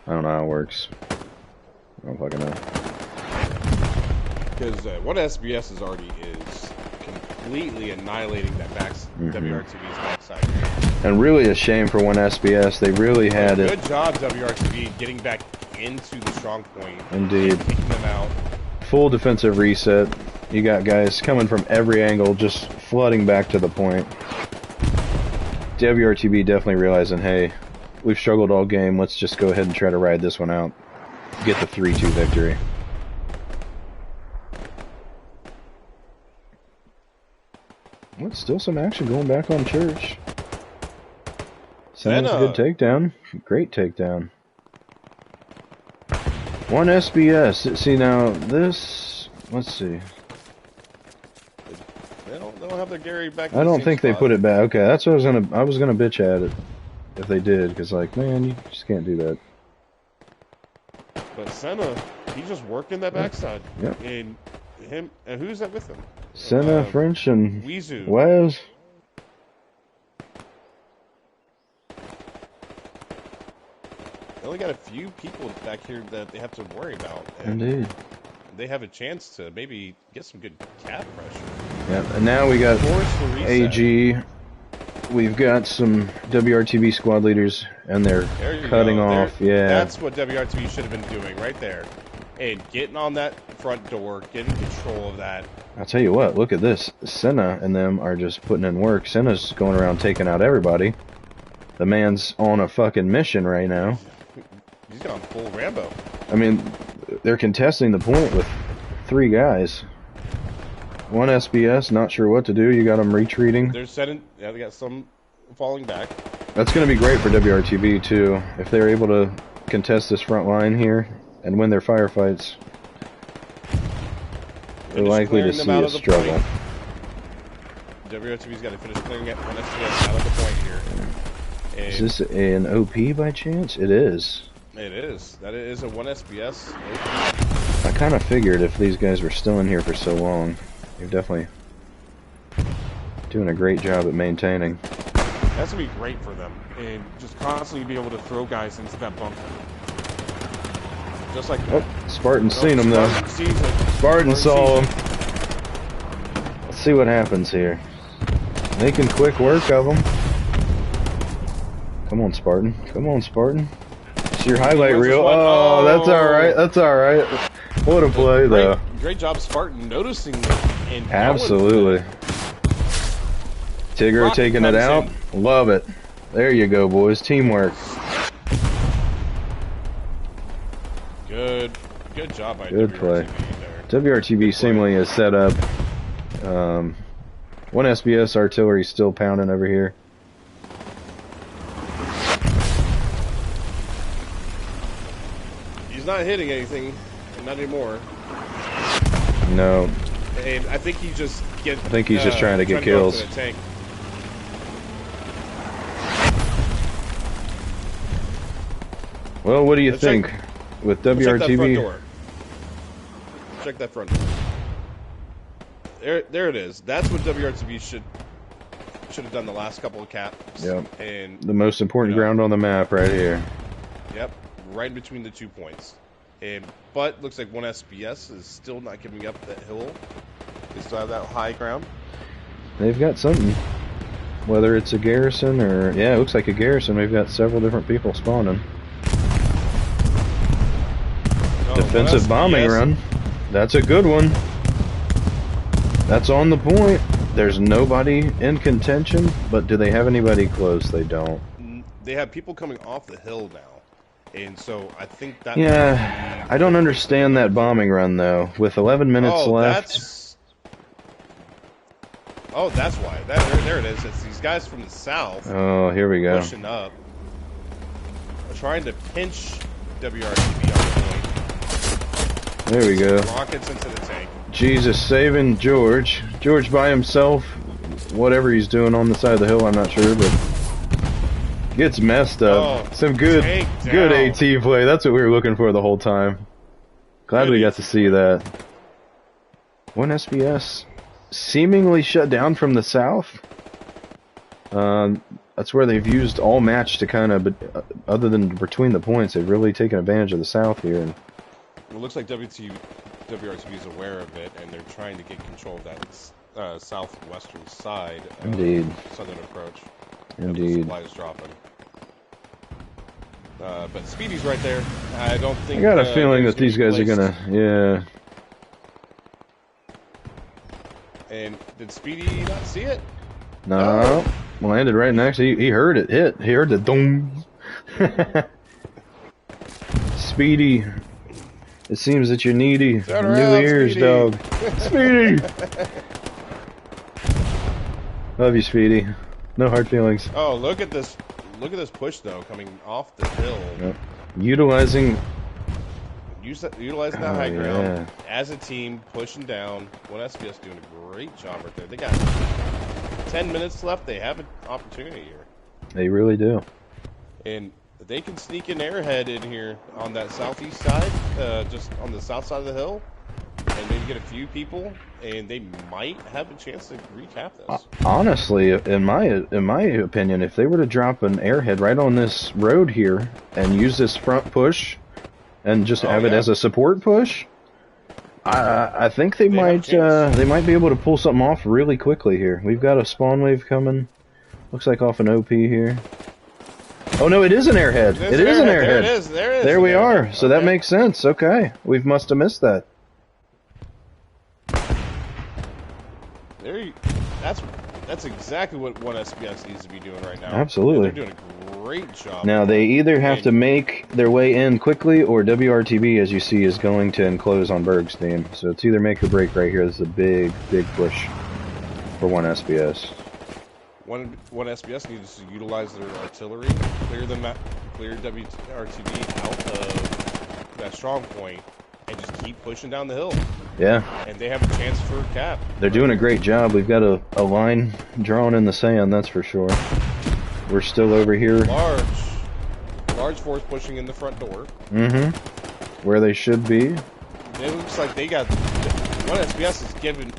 I don't know how it works. I don't fucking know. Because 1 SBS is already completely annihilating that WRTB's backside. And really a shame for 1 SBS. They really had it. Good job, WRTB, getting back into the strong point. Indeed. Taking them out. Full defensive reset. You got guys coming from every angle, just flooding back to the point. WRTB definitely realizing, hey, we've struggled all game. Let's just go ahead and try to ride this one out. Get the 3-2 victory. Well, still some action going back on Church. Sounds a good takedown. Great takedown. 1 SBS. See now this. Let's see. They don't have their Gary back. I don't think they put it back. Okay, that's what I was gonna bitch at it if they did, because like, man, you just can't do that. But Senna, he's just working that backside. Yep. And who's that with him? Senna, French, and Weezu. Waz. They only got a few people back here that they have to worry about. And Indeed. they have a chance to maybe get some good cap pressure. Yeah, and now we got AG. We've got some WRTB squad leaders, and they're cutting off. Yeah. That's what WRTB should have been doing right there. And getting on that front door, getting control of that. I'll tell you what, look at this. Senna and them are just putting in work. Senna's going around taking out everybody. The man's on a fucking mission right now. He's gone full Rambo. I mean, they're contesting the point with 3 guys. 1 SBS, not sure what to do. You got them retreating. They're setting. Yeah, they got some falling back. That's going to be great for WRTB too. If they're able to contest this front line here and win their firefights, they're likely to see a struggle. WRTB's got to finish clearing it 1 SBS out of the point here. And is this an OP by chance? It is. It is. That is a 1 SBS. I kind of figured if these guys were still in here for so long, they're definitely doing a great job at maintaining. That's going to be great for them. And just constantly be able to throw guys into that bunker. Just like that. Oh, Spartan's seen him though. Spartan saw him. Let's see what happens here. Making quick work of them. Come on, Spartan. Come on, Spartan. It's your highlight reel. Oh, that's alright. That's alright. What a play, though. Great job, Spartan, noticing and absolutely. Tigger taking it out. Love it. There you go, boys. Teamwork. Good job by good WRTB play. there. WRTB seemingly is set up. 1 SBS artillery still pounding over here. He's not hitting anything, not anymore. No. And I think he's just I think he's just trying to get kills. Well, what do you think with WRTB? Check that front door. There it is. That's what WRTB should have done the last couple of caps. Yep. And the most important ground on the map right here. Yep. Right in between the 2 points. But looks like 1 SBS is still not giving up that hill. They still have that high ground. They've got something. Whether it's a garrison or... Yeah, it looks like a garrison. We've got several different people spawning. Defensive bombing run. That's a good one. That's on the point. There's nobody in contention, but do they have anybody close? They don't. They have people coming off the hill now. And so I think that... Yeah, I don't understand that bombing run, though. With 11 minutes left... That's why. There it is. It's these guys from the south. Oh, here we go. Pushing up. Trying to pinch WRTB on the point. There we go. Rockets into the tank. Jesus saving George. George by himself. Whatever he's doing on the side of the hill, I'm not sure, but... Gets messed up. Some good AT play. That's what we were looking for the whole time. Glad we got to see that. 1 SBS seemingly shut down from the south. That's where they've used all match to kind of, other than between the points, they've really taken advantage of the south here. And it looks like WRTB is aware of it, and they're trying to get control of that southwestern side. Indeed. Southern approach. Indeed. Supplies dropping. But Speedy's right there. I don't think... I got a feeling that these guys are gonna... Yeah. And did Speedy not see it? No. Landed right next to... He heard it hit. He heard the dong. Speedy. It seems that you're needy. New ears, Speedy. Dog. Speedy! Love you, Speedy. No hard feelings. Oh, look at this push though, coming off the hill. Yep. Utilizing that high ground as a team, pushing down. 1 SBS doing a great job right there. They got 10 minutes left. They have an opportunity here. They really do. And they can sneak an airhead in here on that southeast side, just on the south side of the hill, and maybe get a few people, and they might have a chance to recap this. Honestly, in my opinion, if they were to drop an airhead right on this road here and use this front push and just have it as a support push, I think they might be able to pull something off really quickly here. We've got a spawn wave coming. Looks like off an OP here. Oh no, it is an airhead. It is an airhead. There it is. There we are. So that makes sense. Okay, we must have missed that. That's exactly what 1 SBS needs to be doing right now. Absolutely. They're doing a great job. Now they either have to make their way in quickly, or WRTB, as you see, is going to enclose on Berg's team. So it's either make or break right here. This is a big, big push for one SBS. One SBS needs to utilize their artillery, clear WRTB out of that strong point, and just keep pushing down the hill. Yeah. And they have a chance for a cap. They're doing a great job. We've got a line drawn in the sand, that's for sure. We're still over here. Large force pushing in the front door. Mm-hmm. Where they should be. It looks like they got one SBS is given.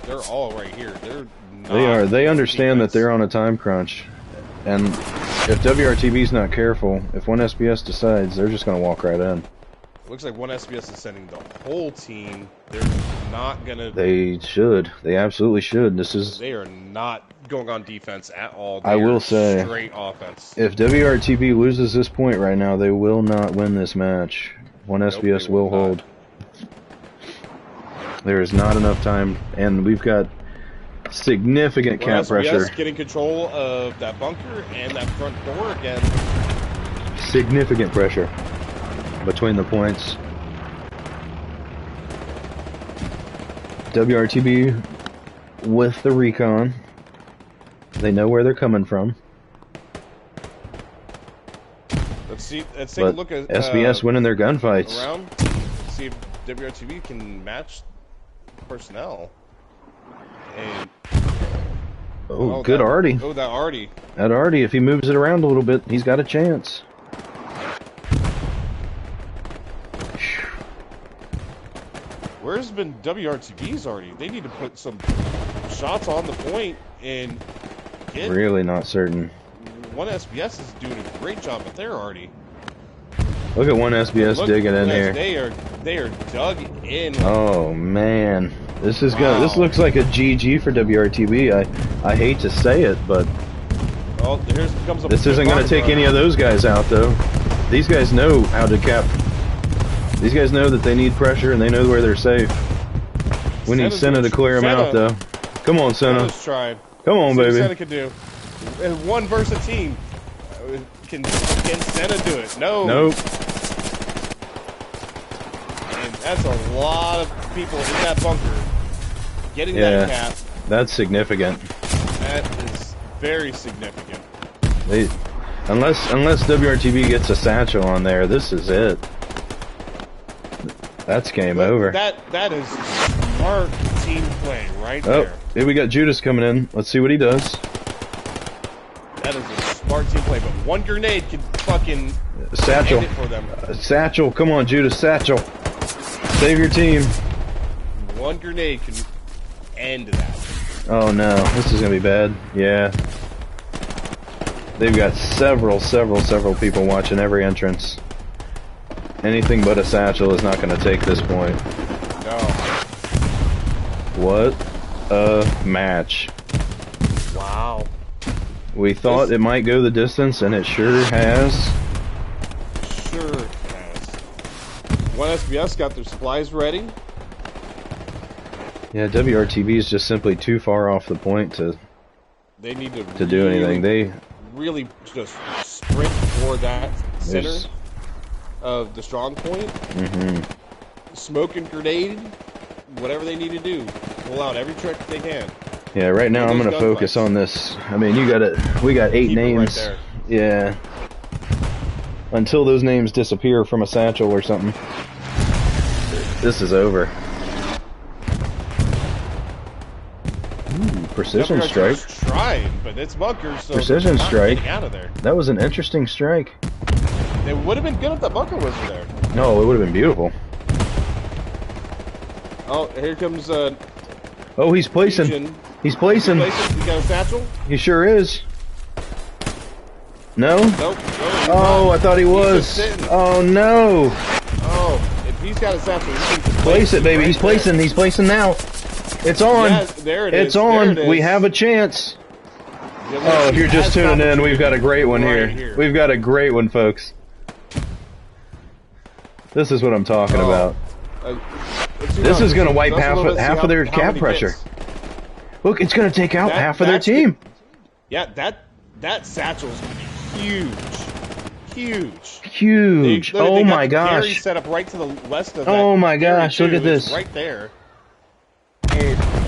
They're all right here. They're not. They understand that they're on a time crunch, and if WRTB's not careful, if one SBS decides, they're just going to walk right in. Looks like one SBS is sending the whole team. They're not gonna. They should. They absolutely should. They are not going on defense at all. I will say, straight offense. If WRTB loses this point right now, they will not win this match. One SBS will hold. There is not enough time, and we've got significant cap pressure. Getting control of that bunker and that front door again. Significant pressure between the points. WRTB with the recon. They know where they're coming from. Let's take a look at SBS winning their gunfights. Around, see if WRTB can match personnel. And good Artie. Oh, that Artie. That Artie, if he moves it around a little bit, he's got a chance. Where's been WRTB's Artie? They need to put some shots on the point and get. Really not certain. One SBS is doing a great job at their Artie. Look at one SBS digging in here. They are dug in. Oh man, this is good. This looks like a GG for WRTB. I hate to say it, but this isn't going to take any of those guys out though. These guys know how to cap. These guys know that they need pressure and they know where they're safe. We need Senna to clear them out though. Come on, Senna. Come on, baby. Senna can do. One versus a team. Can Senna do it? No. Nope. And that's a lot of people in that bunker getting that cap. That's significant. That is very significant. Unless WRTB gets a satchel on there, this is it. That's game over. That is smart team play right there. Here we got Judas coming in. Let's see what he does. That is a smart team play, but one grenade can fucking satchel end it for them. Satchel, come on, Judas, satchel. Save your team. One grenade can end that. Oh no, this is gonna be bad. Yeah. They've got several people watching every entrance. Anything but a satchel is not going to take this point. No. What a match. Wow. We thought it might go the distance, and it sure has. Sure has. One SBS got their supplies ready. Yeah, WRTB is just simply too far off the point to do anything. They really just sprint for that center of the strong point. Smoke and grenade, whatever they need to do. Pull out every trick they can. Yeah, right now I'm going to focus on this. I mean, we got 8 names. Right there. Yeah. Until those names disappear from a satchel or something. This is over. Ooh, precision strike. Trying, but it's bunkers, so precision strike. Out of there. That was an interesting strike. It would have been good if that bunker wasn't there. No, it would have been beautiful. Oh, here comes oh, he's placing. He's placing. You got a satchel? He sure is. No? Nope. Oh, I thought he was. Oh no. Oh, if he's got a satchel, he can place it, baby. Right, he's placing. He's placing now. It's on. Yes, there it is. It's on. There it is. We have a chance. Oh, if you're just tuning in, we've got a great one here. We've got a great one, folks. This is what I'm talking about. This is going to wipe half of their cap pressure. Look, it's going to take out half of their team. Yeah, that satchel's going to be huge. huge. Huge. They Oh got my the Gary gosh. set up right to the west of that. Oh my Gary gosh, look too. at It's this. right there.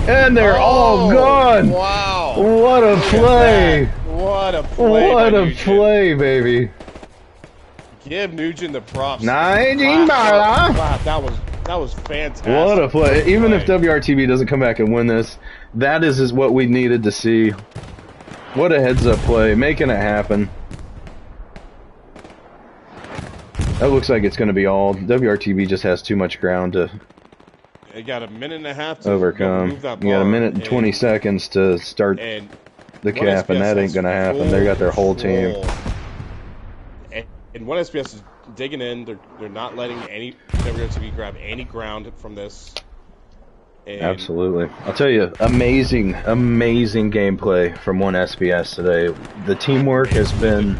And they're all gone. Wow. What a Look at play. that. What a play What by a Nugent. play, baby. Give Nugent the props. Nigel Marla. Wow, that was fantastic. What a play. Great Even play. if WRTB doesn't come back and win this, that is what we needed to see. What a heads-up play, making it happen. That looks like it's going to be all. WRTB just has too much ground to They got a minute and a half to overcome. move that You got a bar, minute and 20 seconds to start and the cap, and that ain't going to happen. They got their whole team. And one SPS is digging in. They're not letting any WRTB grab any ground from this. And Absolutely. I'll tell you, amazing gameplay from one SBS today. The teamwork has been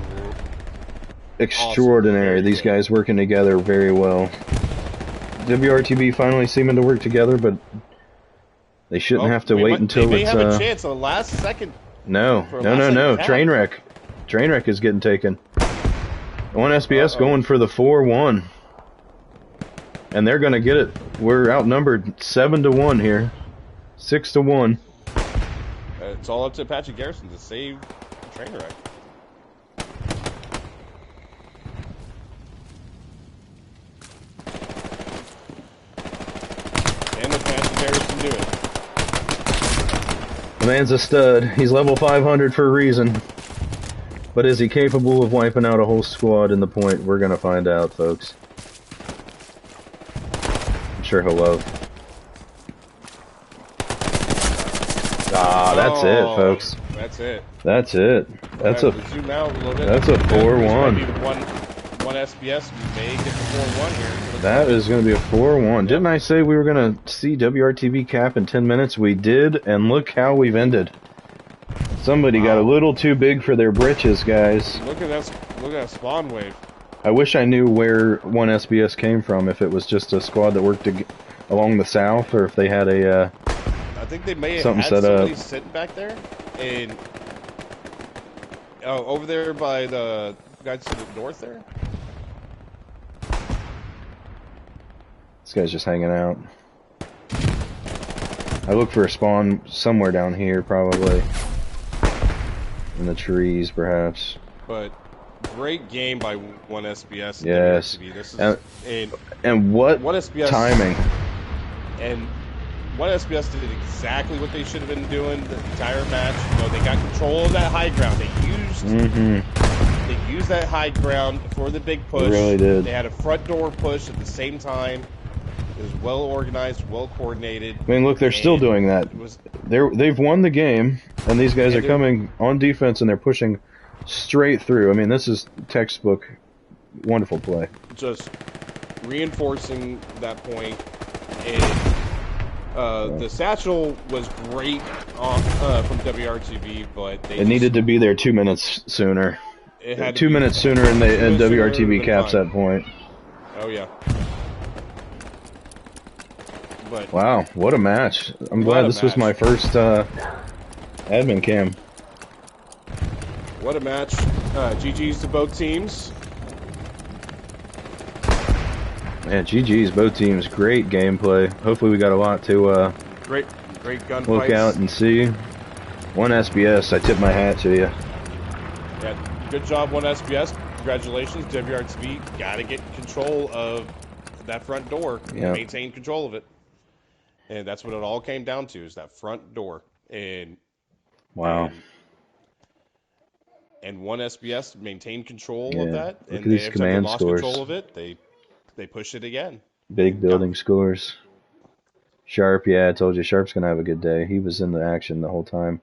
extraordinary. Awesome. These guys working together very well. WRTB finally seeming to work together, but they shouldn't have to wait until they it's... may have a chance on the last second. No. Trainwreck. Trainwreck is getting taken. One SBS going for the 4-1. And they're going to get it. We're outnumbered 7-1 here. 6-1. It's all up to Apache Garrison to save Trainwreck. And Apache Garrison do it. The man's a stud. He's level 500 for a reason. But is he capable of wiping out a whole squad in the point? We're going to find out, folks. I'm sure he'll love. Ah, that's it, folks. That's it. That's it. That's a zoom out a little bit. That's a 4-1. One SBS may get the 4-1 here. That is going to be a 4-1. Yep. Didn't I say we were going to see WRTB cap in 10 minutes? We did, and look how we've ended. Somebody got a little too big for their britches, guys. Look at that spawn wave. I wish I knew where one SBS came from, if it was just a squad that worked along the south, or if they had a I think they may have something had set somebody up. sitting back there, and over there by the guys to the north there. This guy's just hanging out. I look for a spawn somewhere down here, probably. In the trees, perhaps. But great game by one SBS. Yes. This is, and what SBS, timing. And one SBS did exactly what they should have been doing the entire match. You know, they got control of that high ground. They used that high ground for the big push. They really did. They had a front door push at the same time. It was well organized, well coordinated. I mean, look, they're still doing that. They've won the game, and these guys are coming on defense, and they're pushing straight through. I mean, this is textbook wonderful play. Just reinforcing that point. And the satchel was great from WRTB, but it needed to be there 2 minutes sooner. It had 2 minutes sooner, and WRTB caps that point. Oh yeah. But wow, what a match! I'm glad this was my first admin cam. What a match! GG's to both teams. Yeah, GG's both teams. Great gameplay. Hopefully, we got a lot to great gunfights. Look out and see. One SBS, I tip my hat to you. Yeah, good job, one SBS. Congratulations, WRTB. Got to get control of that front door. Yep. Maintain control of it. And that's what it all came down to, is that front door. And wow. And one SBS maintained control of that. Look And at these command lost scores. control of it, they push it again. Big building scores. Sharp, yeah, I told you, Sharp's going to have a good day. He was in the action the whole time.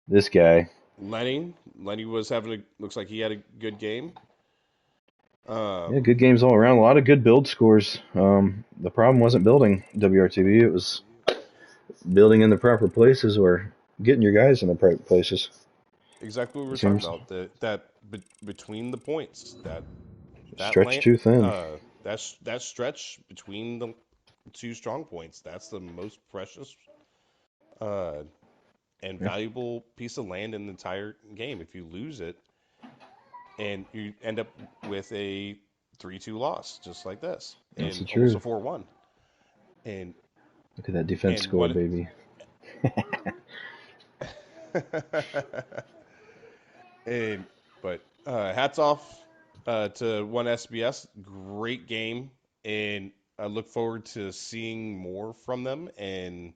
This guy. Lenny was looks like he had a good game. Yeah, good games all around. A lot of good build scores. The problem wasn't building WRTB. It was building in the proper places or getting your guys in the proper places. Exactly what we were talking about. That between the points. That stretch too thin. That stretch between the two strong points. That's the most precious and valuable piece of land in the entire game. If you lose it, and you end up with a 3-2 loss, just like this, That's the and almost a truth. 4-1. And Look at that defense and score, what? baby. And but hats off to one SBS. Great game, and I look forward to seeing more from them. And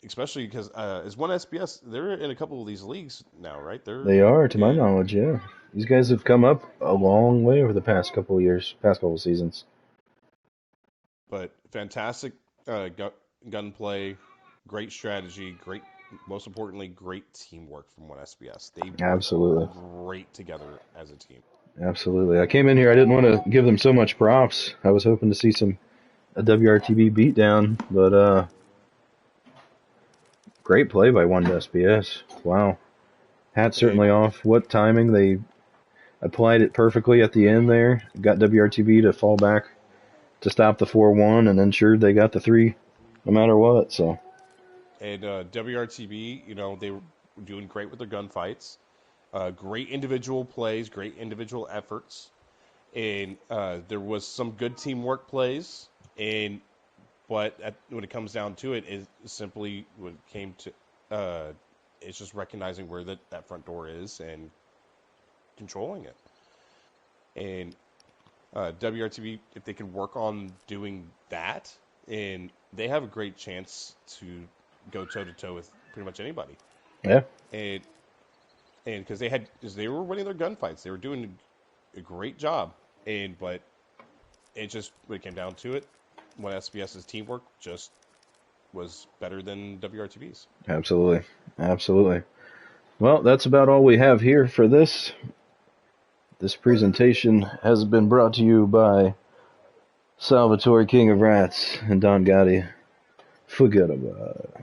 especially because as one SBS, they're in a couple of these leagues now, right? They're They are, to my in, knowledge, yeah. These guys have come up a long way over the past couple of years, past couple of seasons. but fantastic gunplay, great strategy, great. Most importantly, great teamwork from one SBS. They work Absolutely. great together as a team. Absolutely. I came in here, I didn't want to give them so much props. I was hoping to see a WRTB beatdown, but great play by one SBS. Wow. Hat And certainly off. What timing. They applied it perfectly at the end there. Got WRTB to fall back to stop the 4-1 and ensured they got the 3 no matter what. So And WRTB, they were doing great with their gunfights. Great individual plays, great individual efforts, and there was some good teamwork plays. And when it comes down to it, is simply when it came to it's just recognizing where that front door is and controlling it. And WRTB, if they can work on doing that, and they have a great chance to go toe to toe with pretty much anybody. yeah, And because they were winning their gunfights, they were doing a great job. But it just when it came down to it, when SBS's teamwork just was better than WRTB's. absolutely. Absolutely. Well, that's about all we have here for this. This presentation has been brought to you by Salvatore King of Rats and Don Gotti. Forget about it.